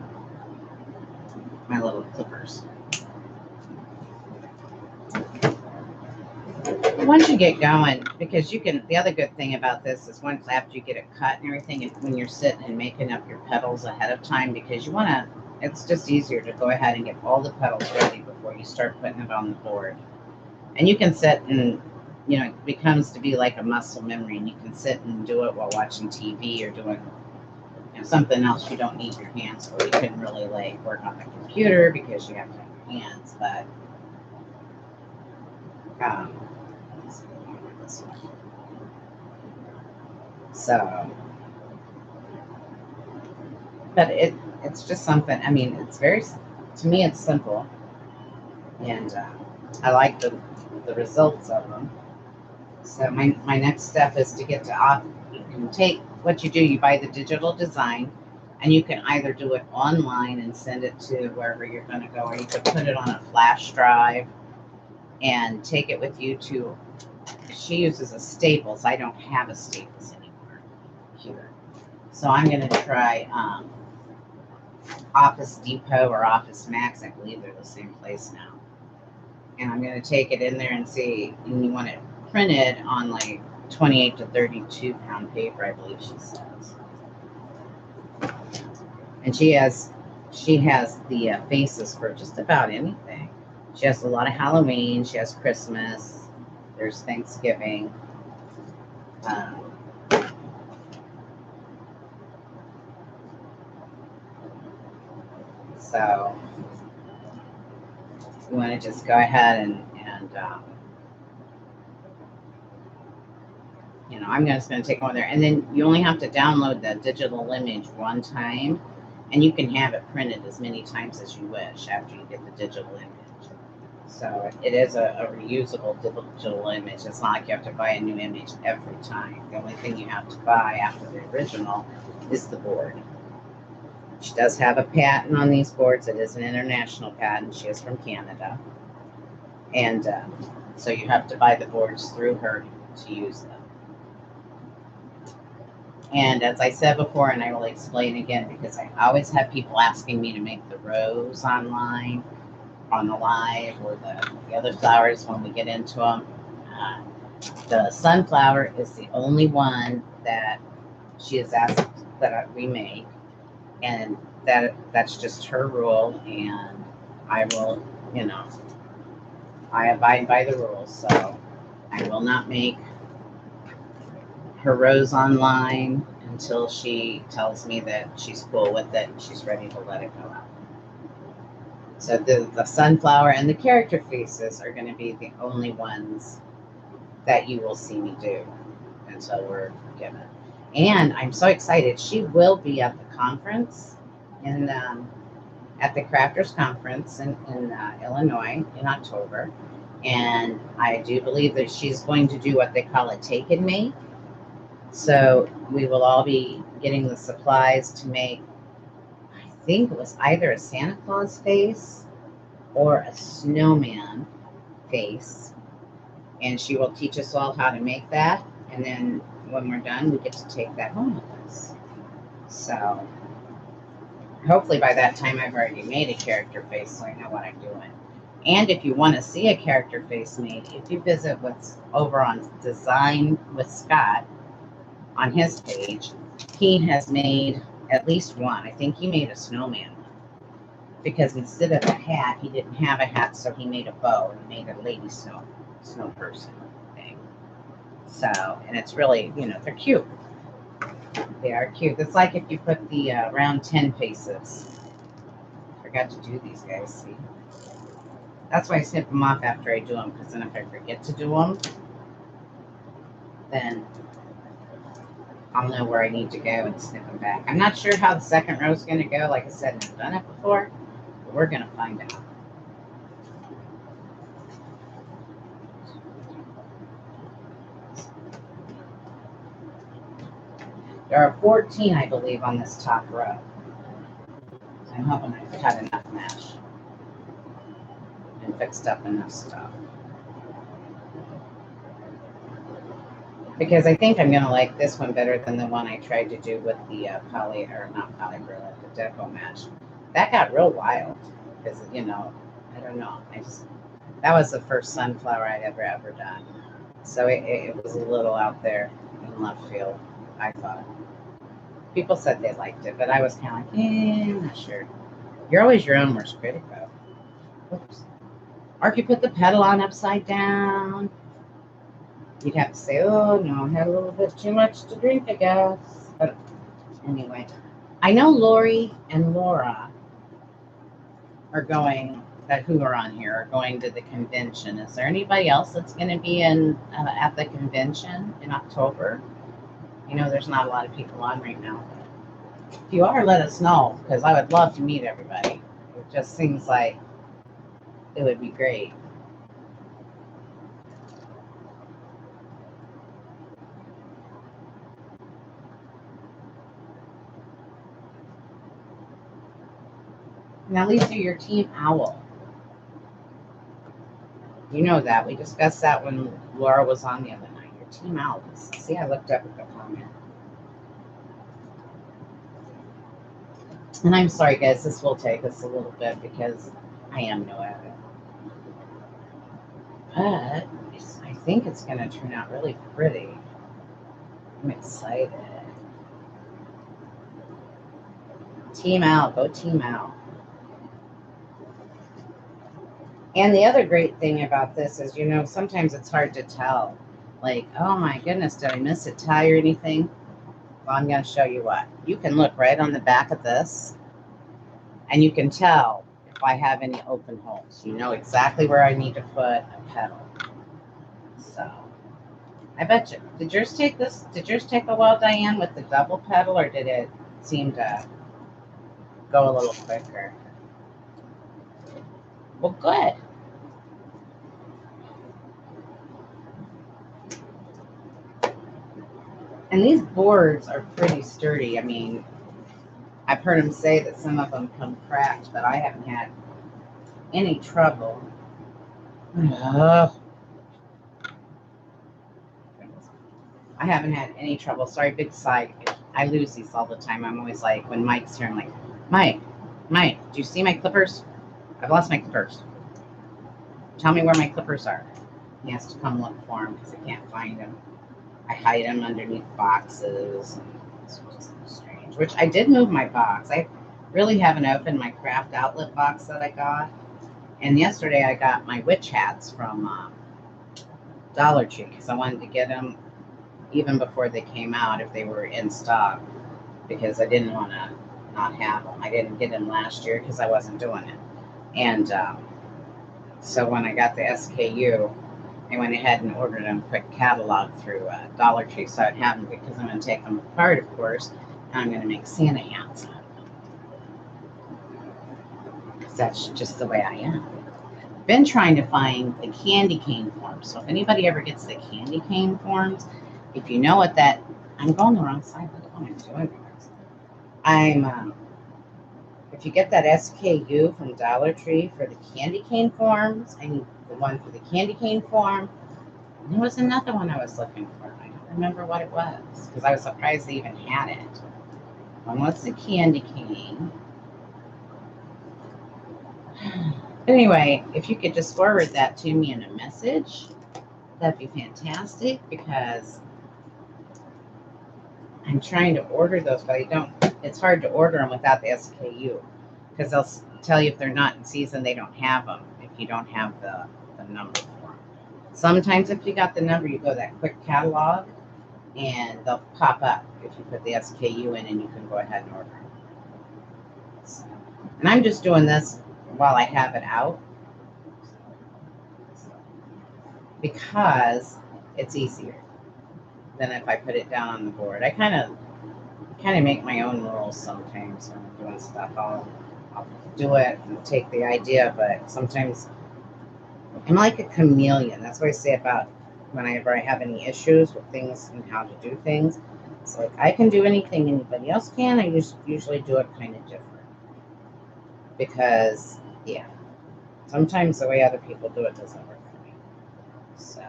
A: clippers. Once you get going, because you can, the other good thing about this is once after you get it cut and everything, and when you're sitting and making up your petals ahead of time, because you want to, it's just easier to go ahead and get all the petals ready before you start putting it on the board. And you can sit and, you know, it becomes to be like a muscle memory, and you can sit and do it while watching TV or doing, you know, something else you don't need your hands for. You couldn't really like work on the computer because you have to have your hands, but so, but it's just something, I mean, it's very, to me, it's simple. And I like the results of them. So my next step is to get to off. You can take what you do, you buy the digital design, and you can either do it online and send it to wherever you're going to go, or you could put it on a flash drive and take it with you to, she uses a Staples. I don't have a Staples anymore here. So I'm going to try Office Depot or Office Max. I believe they're the same place now. And I'm going to take it in there and see, and you want it printed on like 28 to 32 pound paper, I believe she says. And she has the faces for just about anything. She has a lot of Halloween. She has Christmas. There's Thanksgiving. So you want to just go ahead and you know, I'm just going to take over there, and then you only have to download the digital image one time, and you can have it printed as many times as you wish after you get the digital image. So it is a reusable digital image. It's not like you have to buy a new image every time. The only thing you have to buy after the original is the board. She does have a patent on these boards. It is an international patent. She is from Canada. And so you have to buy the boards through her to use them. And as I said before, and I will explain again, because I always have people asking me to make the rose online, on the live, or the other flowers when we get into them. The sunflower is the only one that she has asked that we make, and that's just her rule, and I will, you know, I abide by the rules, so I will not make her rose online until she tells me that she's cool with it and she's ready to let it go out. So the sunflower and the character faces are going to be the only ones that you will see me do until we're given. And I'm so excited. She will be at the conference at the Crafters Conference in Illinois in October. And I do believe that she's going to do what they call a take and make. So we will all be getting the supplies to make, I think it was either a Santa Claus face or a snowman face. And she will teach us all how to make that. And then when we're done, we get to take that home with us. So hopefully by that time I've already made a character face, so I know what I'm doing. And if you want to see a character face made, if you visit what's over on Design with Scott, on his page, he has made at least one. I think he made a snowman one, because instead of a hat, he didn't have a hat, so he made a bow and made a lady snow person thing. So, and it's really, you know, they're cute. They are cute. It's like if you put the round 10 faces. Forgot to do these guys, see? That's why I snip them off after I do them, because then if I forget to do them, then I'll know where I need to go and snip them back. I'm not sure how the second row is going to go. Like I said, I've done it before, but we're going to find out. There are 14, I believe, on this top row. I'm hoping I've cut enough mesh and fixed up enough stuff. Because I think I'm going to like this one better than the one I tried to do with the Poly Burlap, the Deco mesh. That got real wild because, you know, I don't know. That was the first sunflower I'd ever done. So it was a little out there in left field, I thought. People said they liked it, but I was kind of like, I'm not sure. You're always your own worst critic, though. Oops. Or if you put the petal on upside down, you'd have to say, oh, no, I had a little bit too much to drink, I guess. But anyway, I know Lori and Laura are going, who are on here, are going to the convention. Is there anybody else that's going to be at the convention in October? You know, there's not a lot of people on right now. If you are, let us know, because I would love to meet everybody. It just seems like it would be great. Now, Lisa, your team owl. You know that. We discussed that when Laura was on the other night. Your team owl. See, I looked up at the comment. And I'm sorry, guys. This will take us a little bit because I am new at it. But I think it's going to turn out really pretty. I'm excited. Team out. Go team out. And the other great thing about this is, you know, sometimes it's hard to tell. Like, oh my goodness, did I miss a tie or anything? Well, I'm going to show you what. You can look right on the back of this, and you can tell if I have any open holes. You know exactly where I need to put a petal. So, I bet you. Did yours take a while, Diane, with the double petal, or did it seem to go a little quicker? Well, good. And these boards are pretty sturdy. I mean, I've heard them say that some of them come cracked, but I haven't had any trouble. I haven't had any trouble. Sorry, big sigh. I lose these all the time. I'm always like, when Mike's here, I'm like, Mike, do you see my clippers? I've lost my clippers. Tell me where my clippers are. He has to come look for them because I can't find them. I hide them underneath boxes. It's just strange. Which I did move my box. I really haven't opened my craft outlet box that I got. And yesterday I got my witch hats from Dollar Tree because I wanted to get them even before they came out if they were in stock, because I didn't want to not have them. I didn't get them last year because I wasn't doing it. And so when I got the SKU, I went ahead and ordered them quick catalog through Dollar Tree, so I'd have them because I'm going to take them apart, of course, and I'm going to make Santa hats. Because that's just the way I am. Been trying to find the candy cane forms. So if anybody ever gets the candy cane forms, if you know what that, I'm going the wrong side. Look what I'm doing. If you get that SKU from Dollar Tree for the candy cane forms, I need the one for the candy cane form. And there was another one I was looking for. I don't remember what it was because I was surprised they even had it. One was the candy cane. Anyway, if you could just forward that to me in a message, that'd be fantastic because I'm trying to order those, but it's hard to order them without the SKU because they'll tell you if they're not in season, they don't have them if you don't have the number for them. Sometimes if you got the number, you go to that quick catalog and they'll pop up if you put the SKU in and you can go ahead and order them. So, and I'm just doing this while I have it out because it's easier than if I put it down on the board. I kind of make my own rules sometimes when I'm doing stuff. I'll do it and take the idea, but sometimes I'm like a chameleon. That's what I say about whenever I have any issues with things and how to do things. It's like I can do anything anybody else can. I usually do it kind of different because, yeah, sometimes the way other people do it doesn't work for me. So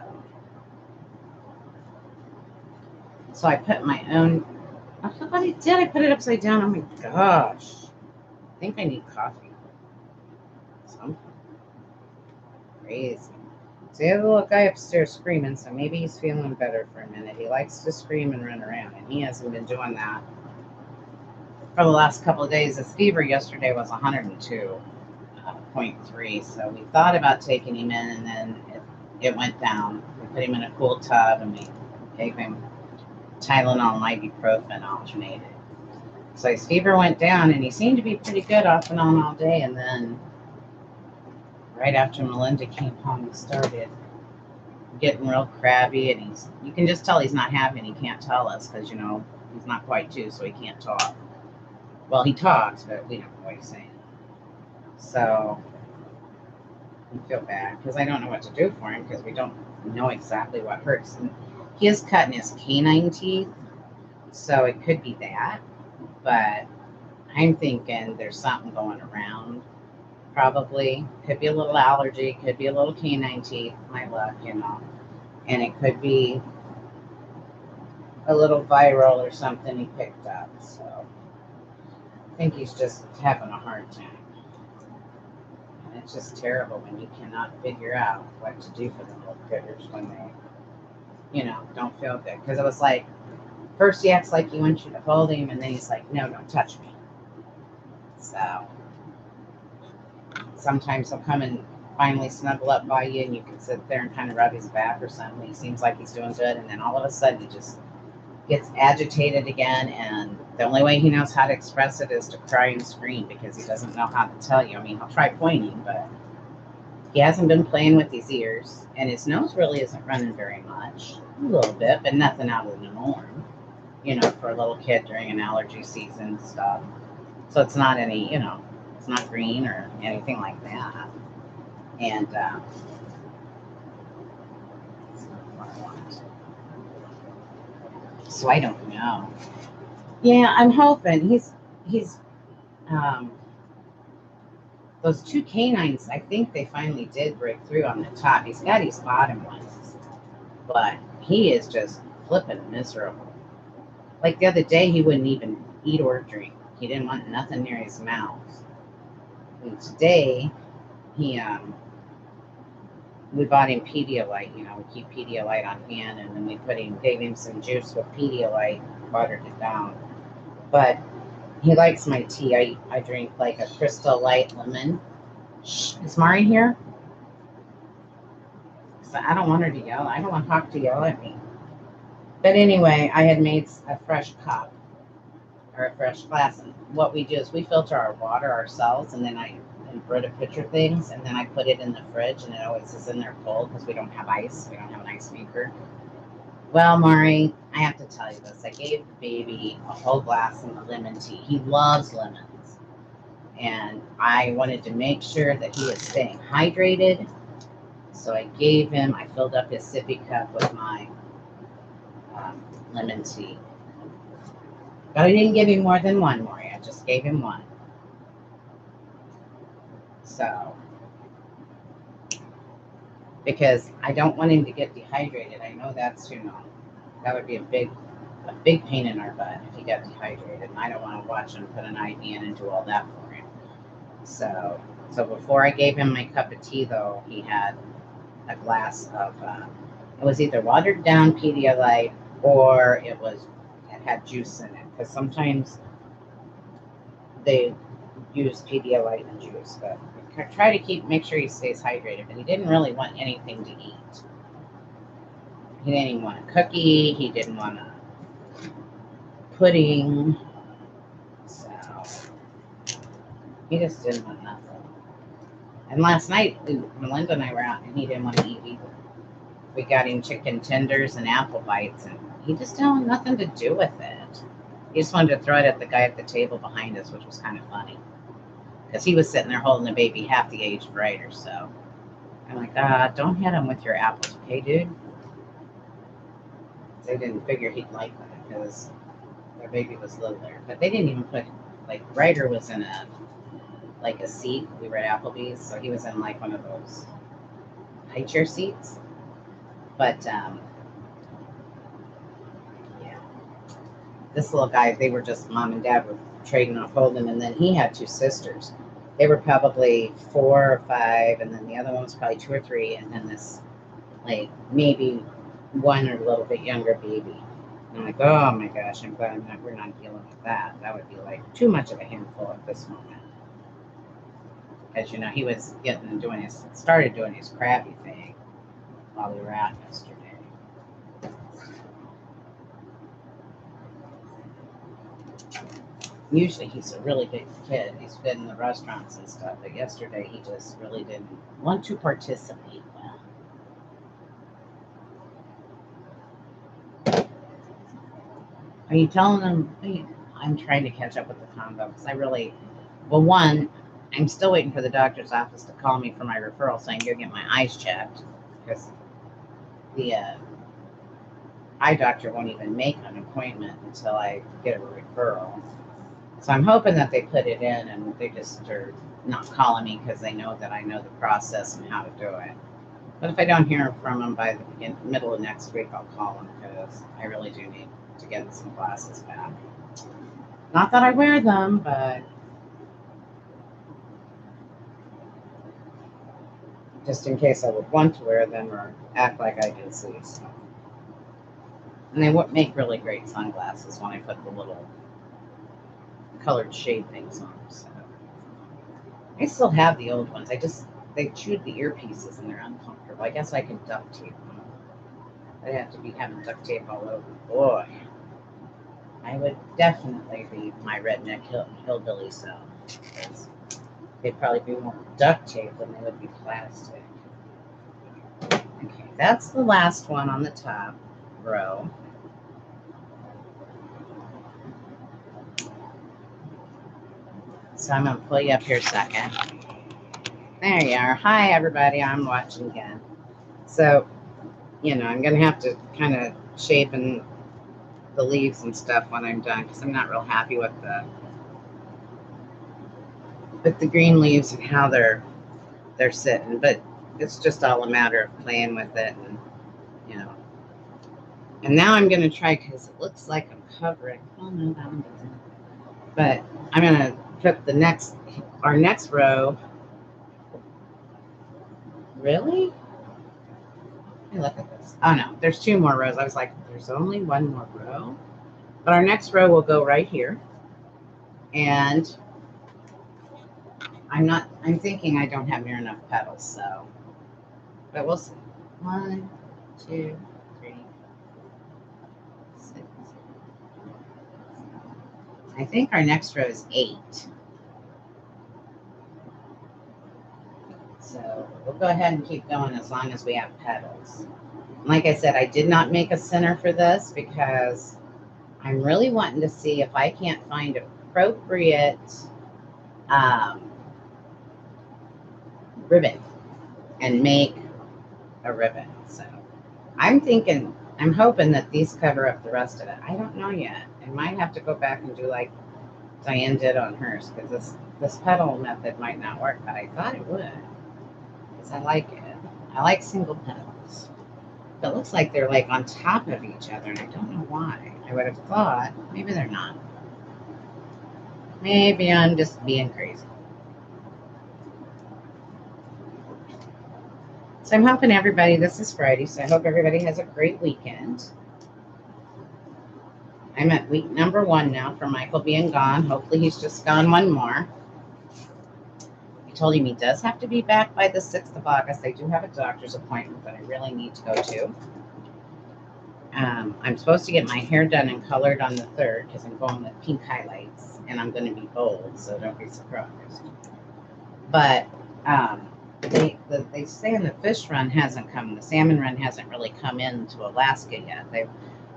A: I put my own. I thought I did. I put it upside down. Oh my gosh! I think I need coffee. Something crazy. So the little guy upstairs screaming, so maybe he's feeling better for a minute. He likes to scream and run around, and he hasn't been doing that for the last couple of days. His fever yesterday was 102.3, so we thought about taking him in, and then it went down. We put him in a cool tub, and we gave him Tylenol and ibuprofen alternated. So his fever went down, and he seemed to be pretty good off and on all day, and then right after Melinda came home, he started getting real crabby, and you can just tell he's not happy, and he can't tell us because, he's not quite 2, so he can't talk. Well, he talks, but we don't know what he's saying. So I feel bad because I don't know what to do for him because we don't know exactly what hurts. And he is cutting his canine teeth, so it could be that, but I'm thinking there's something going around. Probably could be a little allergy, could be a little canine teeth, my luck, and it could be a little viral or something he picked up. So I think he's just having a hard time. And it's just terrible when you cannot figure out what to do for the little critters when they, don't feel good. Because it was like, first he acts like he wants you to hold him, and then he's like, no, don't touch me. So sometimes he'll come and finally snuggle up by you, and you can sit there and kind of rub his back or something. He seems like he's doing good, and then all of a sudden he just gets agitated again, and the only way he knows how to express it is to cry and scream because he doesn't know how to tell you. I mean, he'll try pointing, but he hasn't been playing with his ears, and his nose really isn't running very much. A little bit, but nothing out of the norm, for a little kid during an allergy season stuff. So it's not any, it's not green or anything like that. And that's not what I want. So I don't know. Yeah, I'm hoping he's those 2 canines. I think they finally did break through on the top. He's got his bottom ones, but he is just flipping miserable. Like the other day, he wouldn't even eat or drink. He didn't want nothing near his mouth. And today, we bought him Pedialyte. We keep Pedialyte on hand, and then we gave him some juice with Pedialyte, watered it down. But he likes my tea. I drink like a Crystal Light lemon. Shh, is Mari here? So I don't want her to yell. I don't want Hawk to yell at me. But anyway, I had made a fresh cup or a fresh glass. And what we do is we filter our water ourselves, and then I Brita pitcher things, and then I put it in the fridge, and it always is in there cold because we don't have ice. We don't have an ice maker. Well, Mari, I have to tell you this. I gave the baby a whole glass of the lemon tea. He loves lemons. And I wanted to make sure that he was staying hydrated. So I filled up his sippy cup with my lemon tea. But I didn't give him more than one, Mari. I just gave him one. So, because I don't want him to get dehydrated. I know that's, that would be a big pain in our butt if he got dehydrated. And I don't want to watch him put an IV in and do all that for him. So before I gave him my cup of tea, though, he had a glass of, it was either watered down Pedialyte or it had juice in it. Because sometimes they use Pedialyte and juice, but try to make sure he stays hydrated. But he didn't really want anything to eat. He didn't even want a cookie. He didn't want a pudding. So he just didn't want nothing. And last night, Melinda and I were out, and he didn't want to eat either. We got him chicken tenders and apple bites, and he just didn't want nothing to do with it. He just wanted to throw it at the guy at the table behind us, which was kind of funny. Because he was sitting there holding the baby half the age brighter, so. I'm like, don't hit him with your apples, okay, dude? They didn't figure he'd like that, because their baby was littler. But they didn't even put, like, Ryder was in a seat. We were at Applebee's, so he was in like one of those high chair seats. But yeah, this little guy, they were just, mom and dad were trading off holding him, and then he had two sisters. They were probably 4 or 5, and then the other one was probably 2 or 3, and then this, like, maybe one or a little bit younger baby. And I'm like, oh my gosh, I'm glad we're not dealing with that. That would be like too much of a handful at this moment. As you know, he was started doing his crabby thing while we were out yesterday. Usually he's a really big kid. He's been in the restaurants and stuff, but yesterday he just really didn't want to participate well. Are you telling them? I'm trying to catch up with the combo because one, I'm still waiting for the doctor's office to call me for my referral saying go get my eyes checked, because the eye doctor won't even make an appointment until I get a referral. So I'm hoping that they put it in and they just are not calling me because they know that I know the process and how to do it. But if I don't hear from them by the middle of next week, I'll call them because I really do need to get some glasses back. Not that I wear them, but just in case I would want to wear them or act like I can see. So. And they would make really great sunglasses when I put the little colored shade things on. So I still have the old ones. They chewed the earpieces and they're uncomfortable. I guess I can duct tape them. I'd have to be having duct tape all over. Boy, I would definitely be my redneck hillbilly self. They'd probably be more duct tape than they would be plastic. Okay, that's the last one on the top row. So I'm going to pull you up here a second. There you are. Hi, everybody. I'm watching again. So, I'm going to have to kind of shape in the leaves and stuff when I'm done because I'm not real happy with the green leaves and how they're sitting. But it's just all a matter of playing with it. And, And now I'm going to try, because it looks like I'm covering. Oh, no, that one doesn't. But I'm going to put our next row. Really? Let me look at this. Oh, no, there's 2 more rows. I was like, there's only 1 more row. But our next row will go right here. And I'm thinking I don't have near enough petals, so. But we'll see. 1, 2, 3, 6. I think our next row is 8. So we'll go ahead and keep going as long as we have petals. Like I said, I did not make a center for this because I'm really wanting to see if I can't find appropriate ribbon and make a ribbon. So I'm hoping that these cover up the rest of it. I don't know yet. I might have to go back and do like Diane did on hers, because this petal method might not work, but I thought it would. I like it. I like single petals. But it looks like they're like on top of each other, and I don't know why. I would have thought maybe they're not. Maybe I'm just being crazy. So I'm hoping everybody, this is Friday, so I hope everybody has a great weekend. I'm at week number 1 now for Michael being gone. Hopefully he's just gone 1 more. I told him he does have to be back by the 6th of August. I do have a doctor's appointment that I really need to go to. I'm supposed to get my hair done and colored on the 3rd because I'm going with pink highlights, and I'm going to be bold, so don't be surprised. But they say the fish run hasn't come. The salmon run hasn't really come into Alaska yet.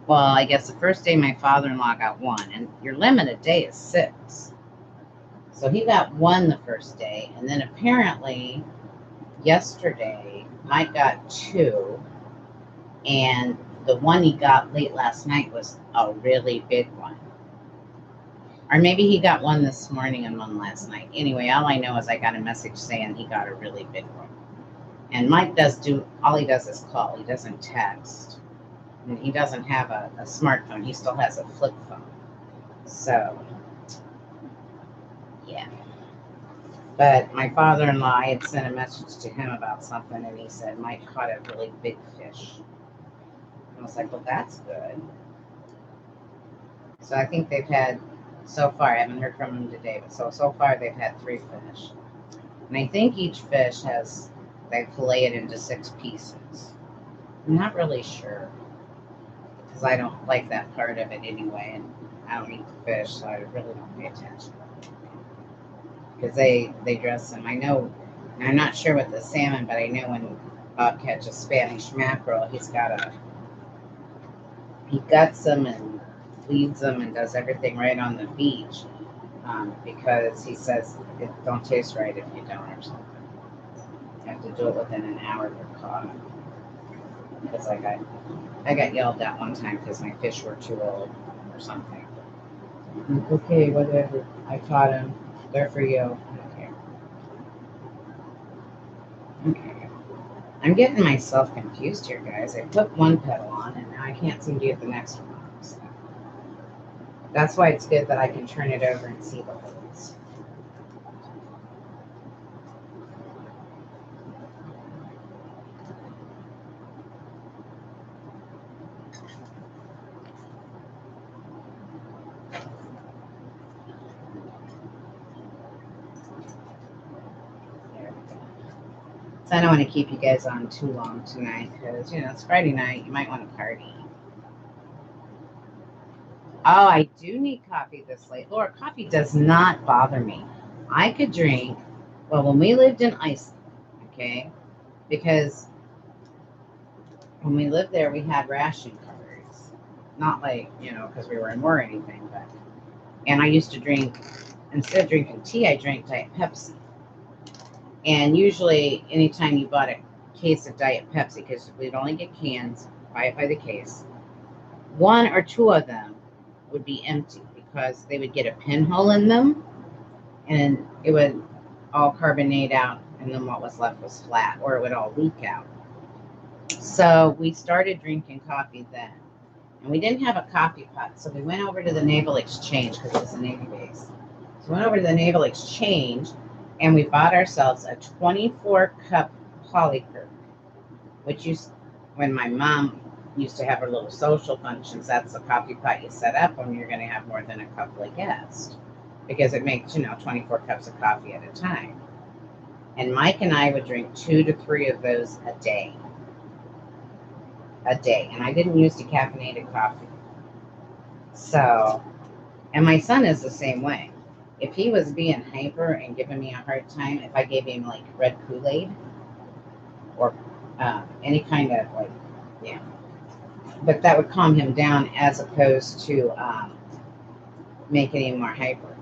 A: I guess the first day my father-in-law got 1, and your limited day is 6. So he got 1 the first day, and then apparently yesterday Mike got 2, and the one he got late last night was a really big one. Or maybe he got one this morning and one last night. Anyway, all I know is I got a message saying he got a really big one. And Mike all he does is call. He doesn't text. And he doesn't have a smartphone. He still has a flip phone. So, yeah. But my father-in-law, I had sent a message to him about something, and he said Mike caught a really big fish. And I was like, well, that's good. So I think they've had, so far, I haven't heard from them today, but so far they've had 3 fish. And I think each fish they fillet it into 6 pieces. I'm not really sure, because I don't like that part of it anyway, and I don't eat the fish, so I really don't pay attention. Because they dress them. I know, and I'm not sure with the salmon, but I know when Bob catches Spanish mackerel, he guts them and bleeds them and does everything right on the beach, because he says it don't taste right if you don't or something. You have to do it within an hour they're caught. Because I got yelled at one time because my fish were too old or something. Okay, whatever. I caught him. They're for you. Okay. I'm getting myself confused here, guys. I put one petal on and now I can't seem to get the next one on. So that's why it's good that I can turn it over and see the holes. So I don't want to keep you guys on too long tonight because, it's Friday night. You might want to party. Oh, I do need coffee this late. Laura, coffee does not bother me. I could drink, well, when we lived in Iceland, okay, because when we lived there, we had ration cards. Not like, because we were in war or anything, and I used to drink, instead of drinking tea, I drank Diet Pepsi. And usually, anytime you bought a case of Diet Pepsi, because we'd only get cans, buy it by the case, 1 or 2 of them would be empty because they would get a pinhole in them and it would all carbonate out, and then what was left was flat, or it would all leak out. So we started drinking coffee then. And we didn't have a coffee pot, so we went over to the Naval Exchange because it was a Navy base. So we went over to the Naval Exchange and we bought ourselves a 24-cup Poly Burlap, which when my mom used to have her little social functions, that's the coffee pot you set up when you're going to have more than a couple of guests, because it makes 24 cups of coffee at a time. And Mike and I would drink 2 to 3 of those a day, and I didn't use decaffeinated coffee. So, and my son is the same way. If he was being hyper and giving me a hard time, if I gave him like red Kool-Aid or any kind of but that would calm him down as opposed to making him more hyper.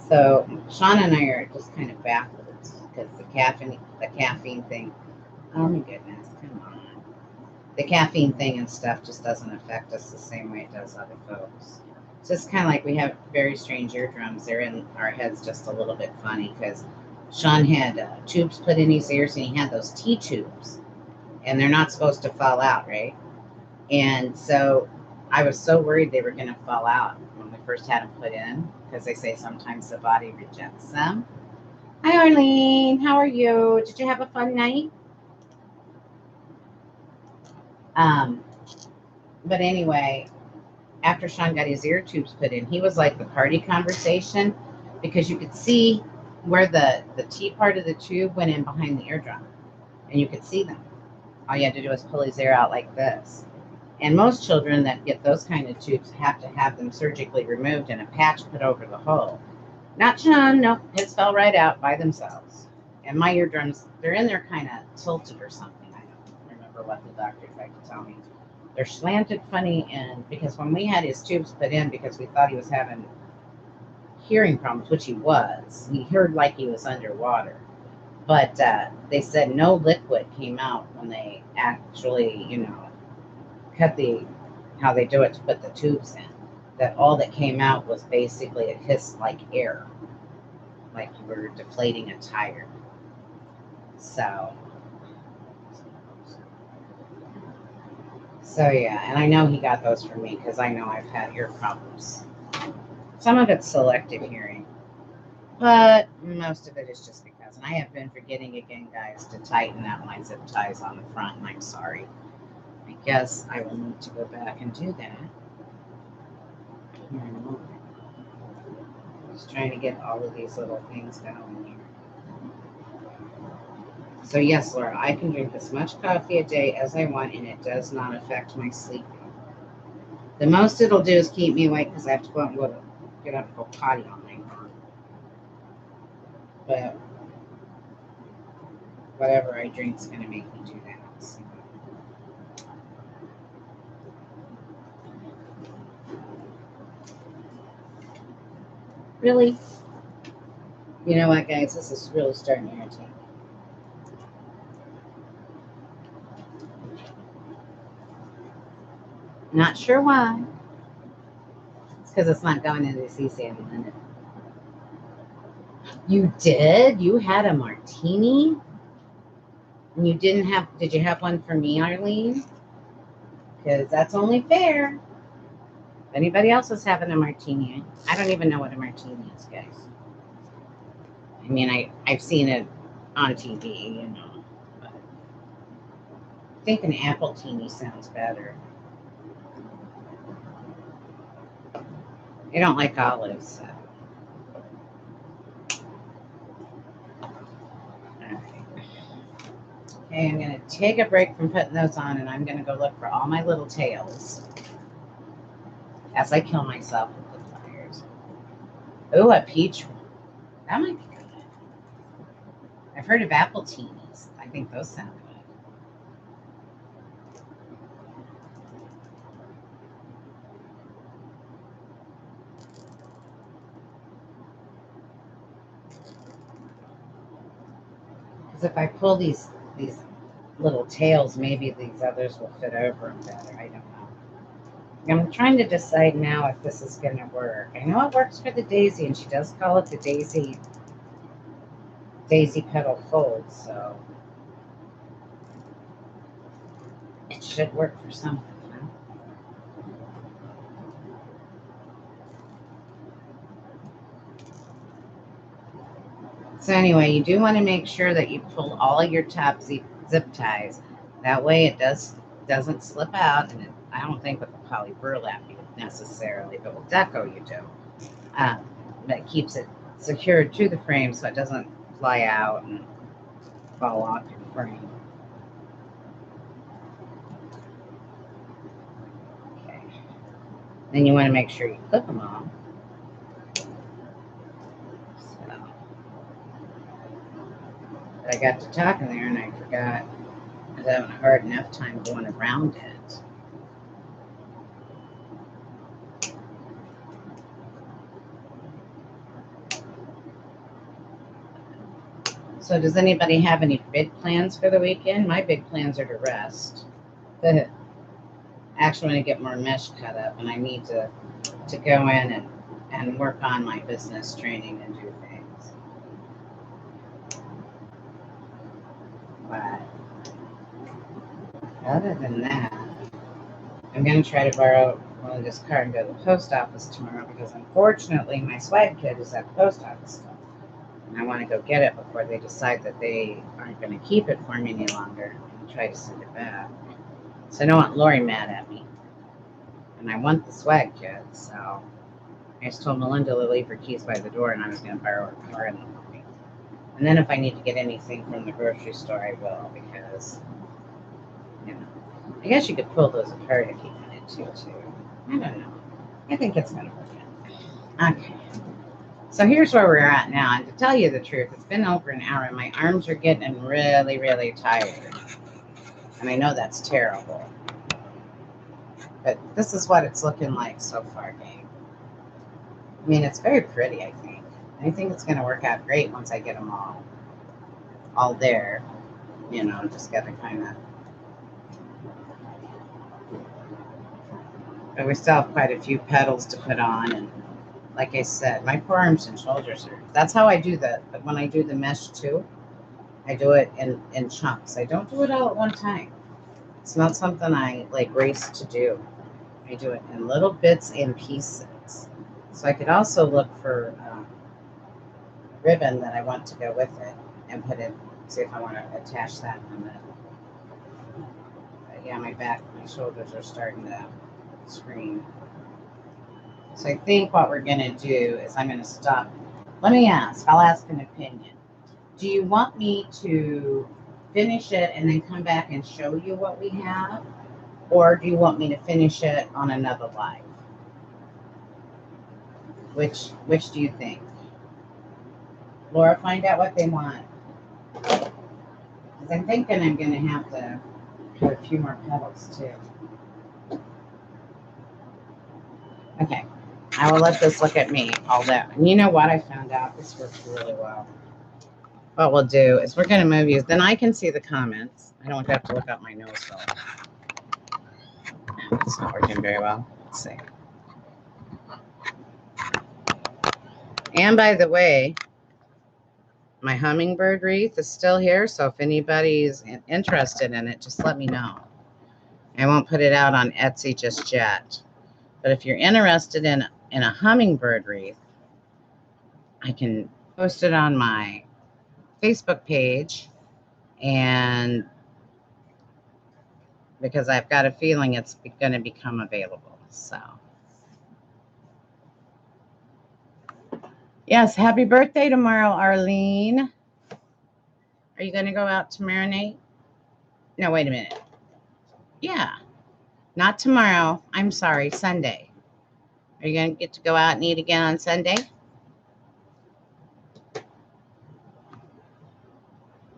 A: So Sean and I are just kind of backwards because the caffeine thing. Oh my goodness, come on. The caffeine thing and stuff just doesn't affect us the same way it does other folks. It's just kind of like we have very strange eardrums. They're in our heads just a little bit funny because Sean had tubes put in his ears and he had those T-tubes and they're not supposed to fall out, right? And so I was so worried they were going to fall out when we first had them put in because they say sometimes the body rejects them. Hi, Arlene. How are you? Did you have a fun night? But anyway, after Sean got his ear tubes put in, he was like the party conversation because you could see where the T part of the tube went in behind the eardrum, and you could see them. All you had to do was pull his ear out like this. And most children that get those kind of tubes have to have them surgically removed and a patch put over the hole. Not Sean, no, his fell right out by themselves. And my eardrums, they're in there kind of tilted or something. I don't remember what the doctor tried to tell me. They're slanted funny, and because when we had his tubes put in, because we thought he was having hearing problems, which he was, he heard like he was underwater. But they said no liquid came out when they actually, cut how they do it to put the tubes in. that all that came out was basically it hissed like air, like you were deflating a tire. So yeah, and I know he got those from me because I know I've had ear problems. Some of it's selective hearing, but most of it is just because. And I have been forgetting again, guys, to tighten up my zip ties on the front, and I'm sorry. I guess I will need to go back and do that here in a moment. Just trying to get all of these little things going here. So yes, Laura, I can drink as much coffee a day as I want, and it does not affect my sleeping. The most it'll do is keep me awake because I have to go out and get up and go potty all night long. But whatever I drink is going to make me do that. So. Really? You know what, guys? This is really starting to irritate me. Not sure why. It's because it's not going into the CC limit. You did? You had a martini? And you didn't have, did you have one for me, Arlene? Because that's only fair. If anybody else is having a martini, I don't even know what a martini is, guys. I mean, I've seen it on TV, you know. But I think an apple teeny sounds better. I don't like olives, so. Okay, I'm going to take a break from putting those on, and I'm going to go look for all my little tails as I kill myself with the pliers. Oh, a peach one. That might be good. I've heard of apple teenies. I think those sound good. Because if I pull these little tails, maybe these others will fit over them better. I don't know. I'm trying to decide now if this is going to work. I know it works for the daisy, and she does call it the daisy petal fold, so it should work for something. So anyway, you do want to make sure that you pull all of your top zip ties. That way it doesn't slip out. And I don't think with the poly burlap you necessarily, but with deco you do. That keeps it secured to the frame so it doesn't fly out and fall off your frame. Okay. Then you want to make sure you clip them all. I got to talking there and I forgot I was having a hard enough time going around it. So does anybody have any big plans for the weekend? My big plans are to rest. I actually want to get more mesh cut up, and I need to go in and work on my business training and do things. But other than that, I'm going to try to borrow one of this car and go to the post office tomorrow because unfortunately my swag kit is at the post office. And I want to go get it before they decide that they aren't going to keep it for me any longer and try to send it back. So I don't want Lori mad at me. And I want the swag kit, so I just told Melinda to leave her keys by the door and I was going to borrow her car in the morning. And then if I need to get anything from the grocery store, I will because, you know, I guess you could pull those apart if you wanted to, too. I don't know. I think it's going to work out. Okay. So here's where we're at now. And to tell you the truth, it's been over an hour and my arms are getting really, really tired. And I know that's terrible. But this is what it's looking like so far, babe. I mean, it's very pretty, I think. I think it's going to work out great once I get them all there. You know, just got to kind of... But we still have quite a few petals to put on. And like I said, my forearms and shoulders are, that's how I do that. But when I do the mesh too, I do it in chunks. I don't do it all at one time. It's not something I like race to do. I do it in little bits and pieces. So I could also look for ribbon that I want to go with it and put it, see if I want to attach that on the, yeah, my back, my shoulders are starting to scream. So I think what we're going to do is I'm going to stop. Let me ask, I'll ask an opinion. Do you want me to finish it and then come back and show you what we have? Or do you want me to finish it on another live? Which do you think? Laura, find out what they want. Because I'm thinking I'm going to have to put a few more petals too. Okay. I will let this look at me all that. And you know what? I found out this works really well. What we'll do is we're going to move you. Then I can see the comments. I don't have to look up my nose though. It's not working very well. Let's see. And by the way, my hummingbird wreath is still here. So if anybody's interested in it, just let me know. I won't put it out on Etsy just yet. But if you're interested in a hummingbird wreath, I can post it on my Facebook page, and because I've got a feeling it's going to become available. So yes, happy birthday tomorrow, Arlene. Are you going to go out to marinate? No, wait a minute. Yeah, not tomorrow. I'm sorry, Sunday. Are you going to get to go out and eat again on Sunday?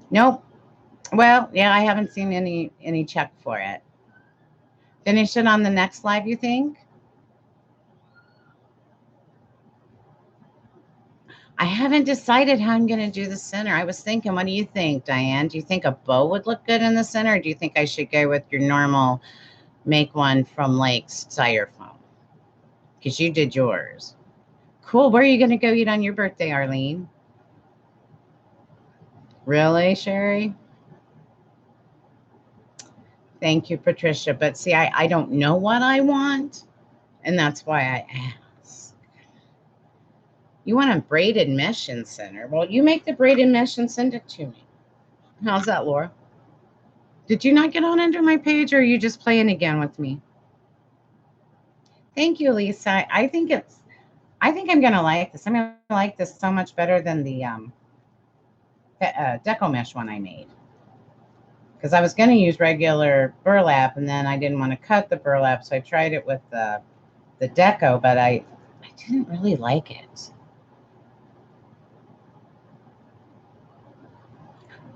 A: Nope. Well, yeah, I haven't seen any check for it. Finish it on the next live, you think? I haven't decided how I'm going to do the center. I was thinking, what do you think, Diane? Do you think a bow would look good in the center? Or do you think I should go with your normal make one from Lake's styrofoam? Because you did yours. Cool. Where are you going to go eat on your birthday, Arlene? Really, Sherry? Thank you, Patricia. But see, I don't know what I want, and that's why I ask. You want a braided mesh in center? Well, you make the braided mesh and send it to me. How's that, Laura? Did you not get on under my page, or are you just playing again with me? Thank you, Lisa. I think I'm gonna like this. I'm gonna like this so much better than the deco mesh one I made. Because I was gonna use regular burlap, and then I didn't want to cut the burlap, so I tried it with the deco, but I didn't really like it.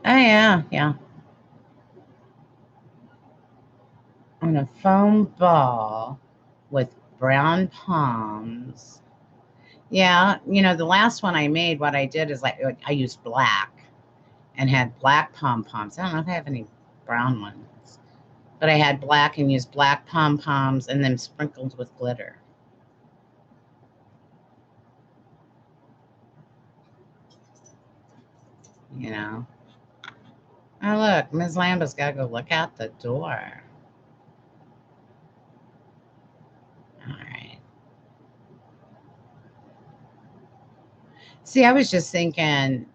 A: Oh yeah. On a foam ball with brown palms. Yeah, the last one I made, what I did is like I used black and had black pom-poms. I don't know if I have any brown ones, but I had black and used black pom-poms and then sprinkled with glitter. Oh, look, Ms. Lamba's got to go look out the door. All right. See, I was just thinking,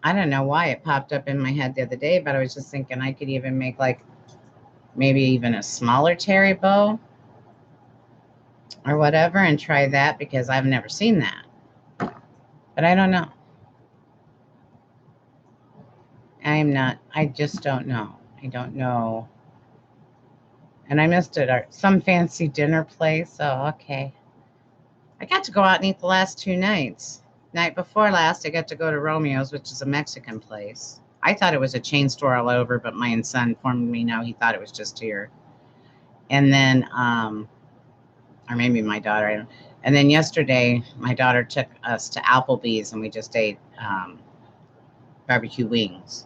A: I don't know why it popped up in my head the other day, but I was just thinking I could even make like maybe even a smaller terry bow or whatever and try that, because I've never seen that. But I don't know. I just don't know. I don't know. And I missed it at some fancy dinner place. Oh, okay. I got to go out and eat the last 2 nights. Night before last, I got to go to Romeo's, which is a Mexican place. I thought it was a chain store all over, but my son informed me no, he thought it was just here. And then, or maybe my daughter. And then yesterday, my daughter took us to Applebee's, and we just ate barbecue wings.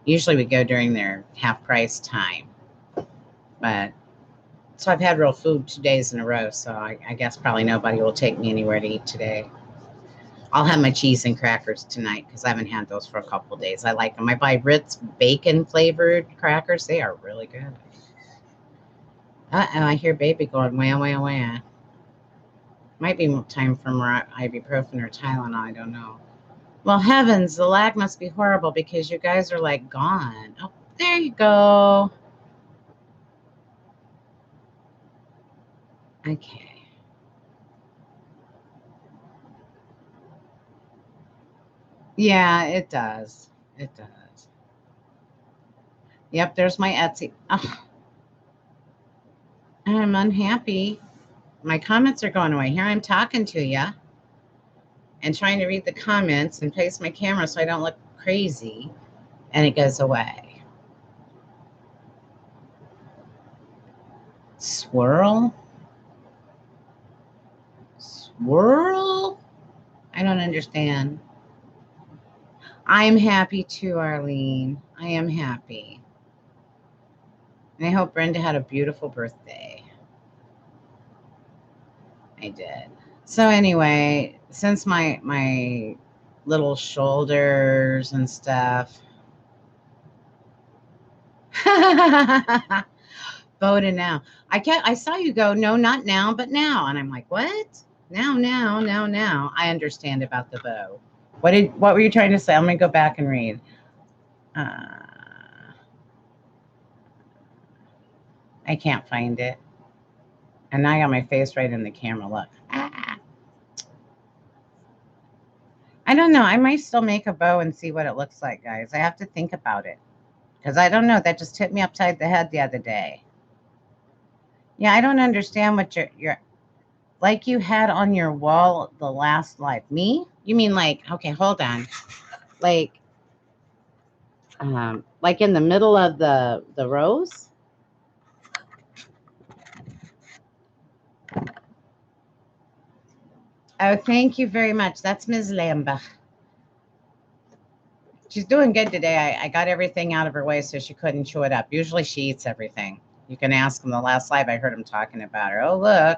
A: Usually we go during their half price time, but So I've had real food 2 days in a row, so I guess probably nobody will take me anywhere to eat today. I'll have my cheese and crackers tonight because I haven't had those for a couple of days. I like them. I buy Ritz bacon flavored crackers. They are really good. Uh-oh, I hear baby going wah, wah, wah. Might be time for more ibuprofen or Tylenol. I don't know. Well, heavens, the lag must be horrible because you guys are like gone. Oh, there you go. Okay. Yeah, it does. It does. Yep, there's my Etsy. Oh, I'm unhappy. My comments are going away. Here I'm talking to you and trying to read the comments and place my camera so I don't look crazy, and it goes away. Swirl? Swirl? I don't understand. I'm happy too, Arlene. I am happy. And I hope Brenda had a beautiful birthday. I did. So anyway, since my little shoulders and stuff. Voted now. I saw you go, no, not now, but now. And I'm like, what? Now. I understand about the bow. What were you trying to say? I'm gonna go back and read. I can't find it. And now I got my face right in the camera. Look. I don't know. I might still make a bow and see what it looks like, guys. I have to think about it. Because I don't know. That just hit me upside the head the other day. Yeah, I don't understand what you're like you had on your wall the last live. Me? You mean like, okay, hold on. Like in the middle of the rows? Oh, thank you very much. That's Ms. Lambach. She's doing good today. I got everything out of her way so she couldn't chew it up. Usually she eats everything. You can ask him the last live. I heard him talking about her. Oh, look.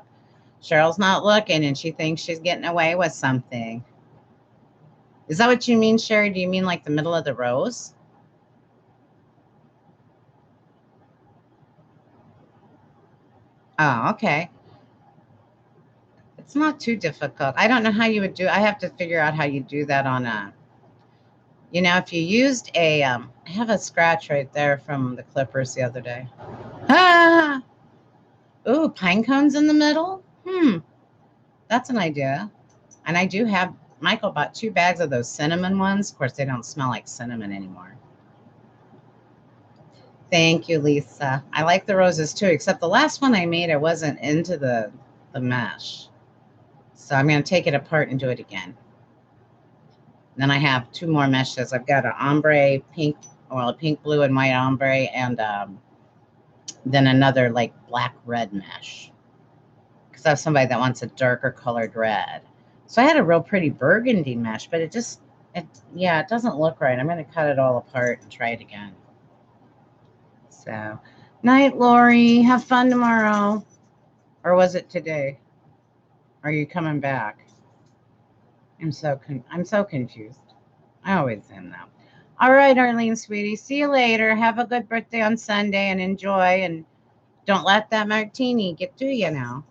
A: Cheryl's not looking and she thinks she's getting away with something. Is that what you mean, Sherry? Do you mean like the middle of the rows? Oh, okay. It's not too difficult. I don't know how you would do. I have to figure out how you do that on a. You know, if you used a, I have a scratch right there from the clippers the other day. Ah! Ooh, pine cones in the middle? That's an idea. And I do have, Michael bought 2 bags of those cinnamon ones. Of course, they don't smell like cinnamon anymore. Thank you, Lisa. I like the roses too, except the last one I made, I wasn't into the mesh. So I'm going to take it apart and do it again. Then I have 2 more meshes. I've got an ombre pink, well, a pink, blue, and white ombre, and then another like black red mesh. Because I have somebody that wants a darker colored red. So I had a real pretty burgundy mesh, but it doesn't look right. I'm going to cut it all apart and try it again. So, night, Lori. Have fun tomorrow. Or was it today? Are you coming back? I'm so confused. I always am now. All right, Arlene, sweetie. See you later. Have a good birthday on Sunday and enjoy. And don't let that martini get to you now.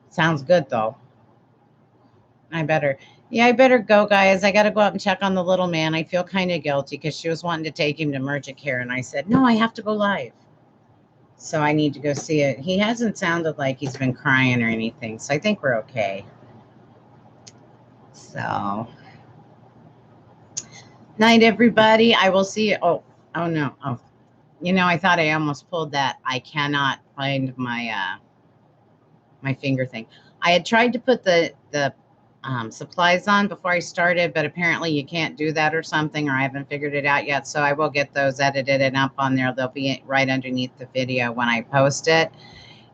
A: Sounds good, though. I better go, guys. I got to go out and check on the little man. I feel kind of guilty because she was wanting to take him to Mergic Care. And I said, no, I have to go live. So I need to go see it. He hasn't sounded like he's been crying or anything. So I think we're okay. So, night, everybody. I will see you. Oh no. Oh, you know, I thought I almost pulled that. I cannot find my my finger thing. I had tried to put the supplies on before I started, but apparently you can't do that or something, or I haven't figured it out yet. So I will get those edited and up on there. They'll be right underneath the video when I post it.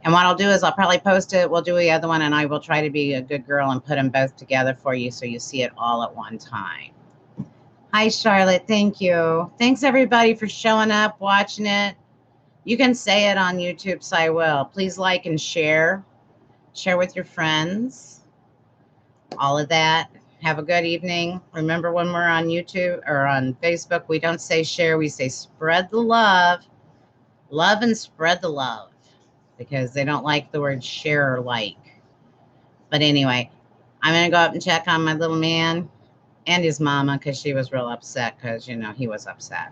A: And what I'll do is I'll probably post it. We'll do the other one, and I will try to be a good girl and put them both together for you so you see it all at one time. Hi, Charlotte. Thank you. Thanks, everybody, for showing up, watching it. You can say it on YouTube, so I will. Please like and share. Share with your friends. All of that. Have a good evening. Remember, when we're on YouTube or on Facebook, we don't say share, we say spread the love. Love and spread the love, because they don't like the word share or like. But anyway, I'm going to go up and check on my little man and his mama, because she was real upset because, you know, he was upset.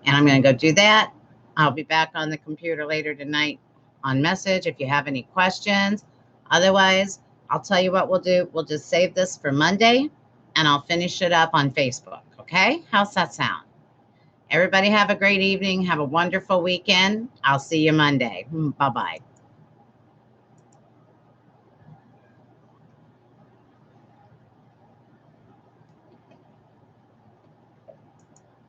A: And I'm going to go do that. I'll be back on the computer later tonight on message if you have any questions. Otherwise, I'll tell you what we'll do. We'll just save this for Monday, and I'll finish it up on Facebook. Okay? How's that sound? Everybody have a great evening. Have a wonderful weekend. I'll see you Monday. Bye-bye.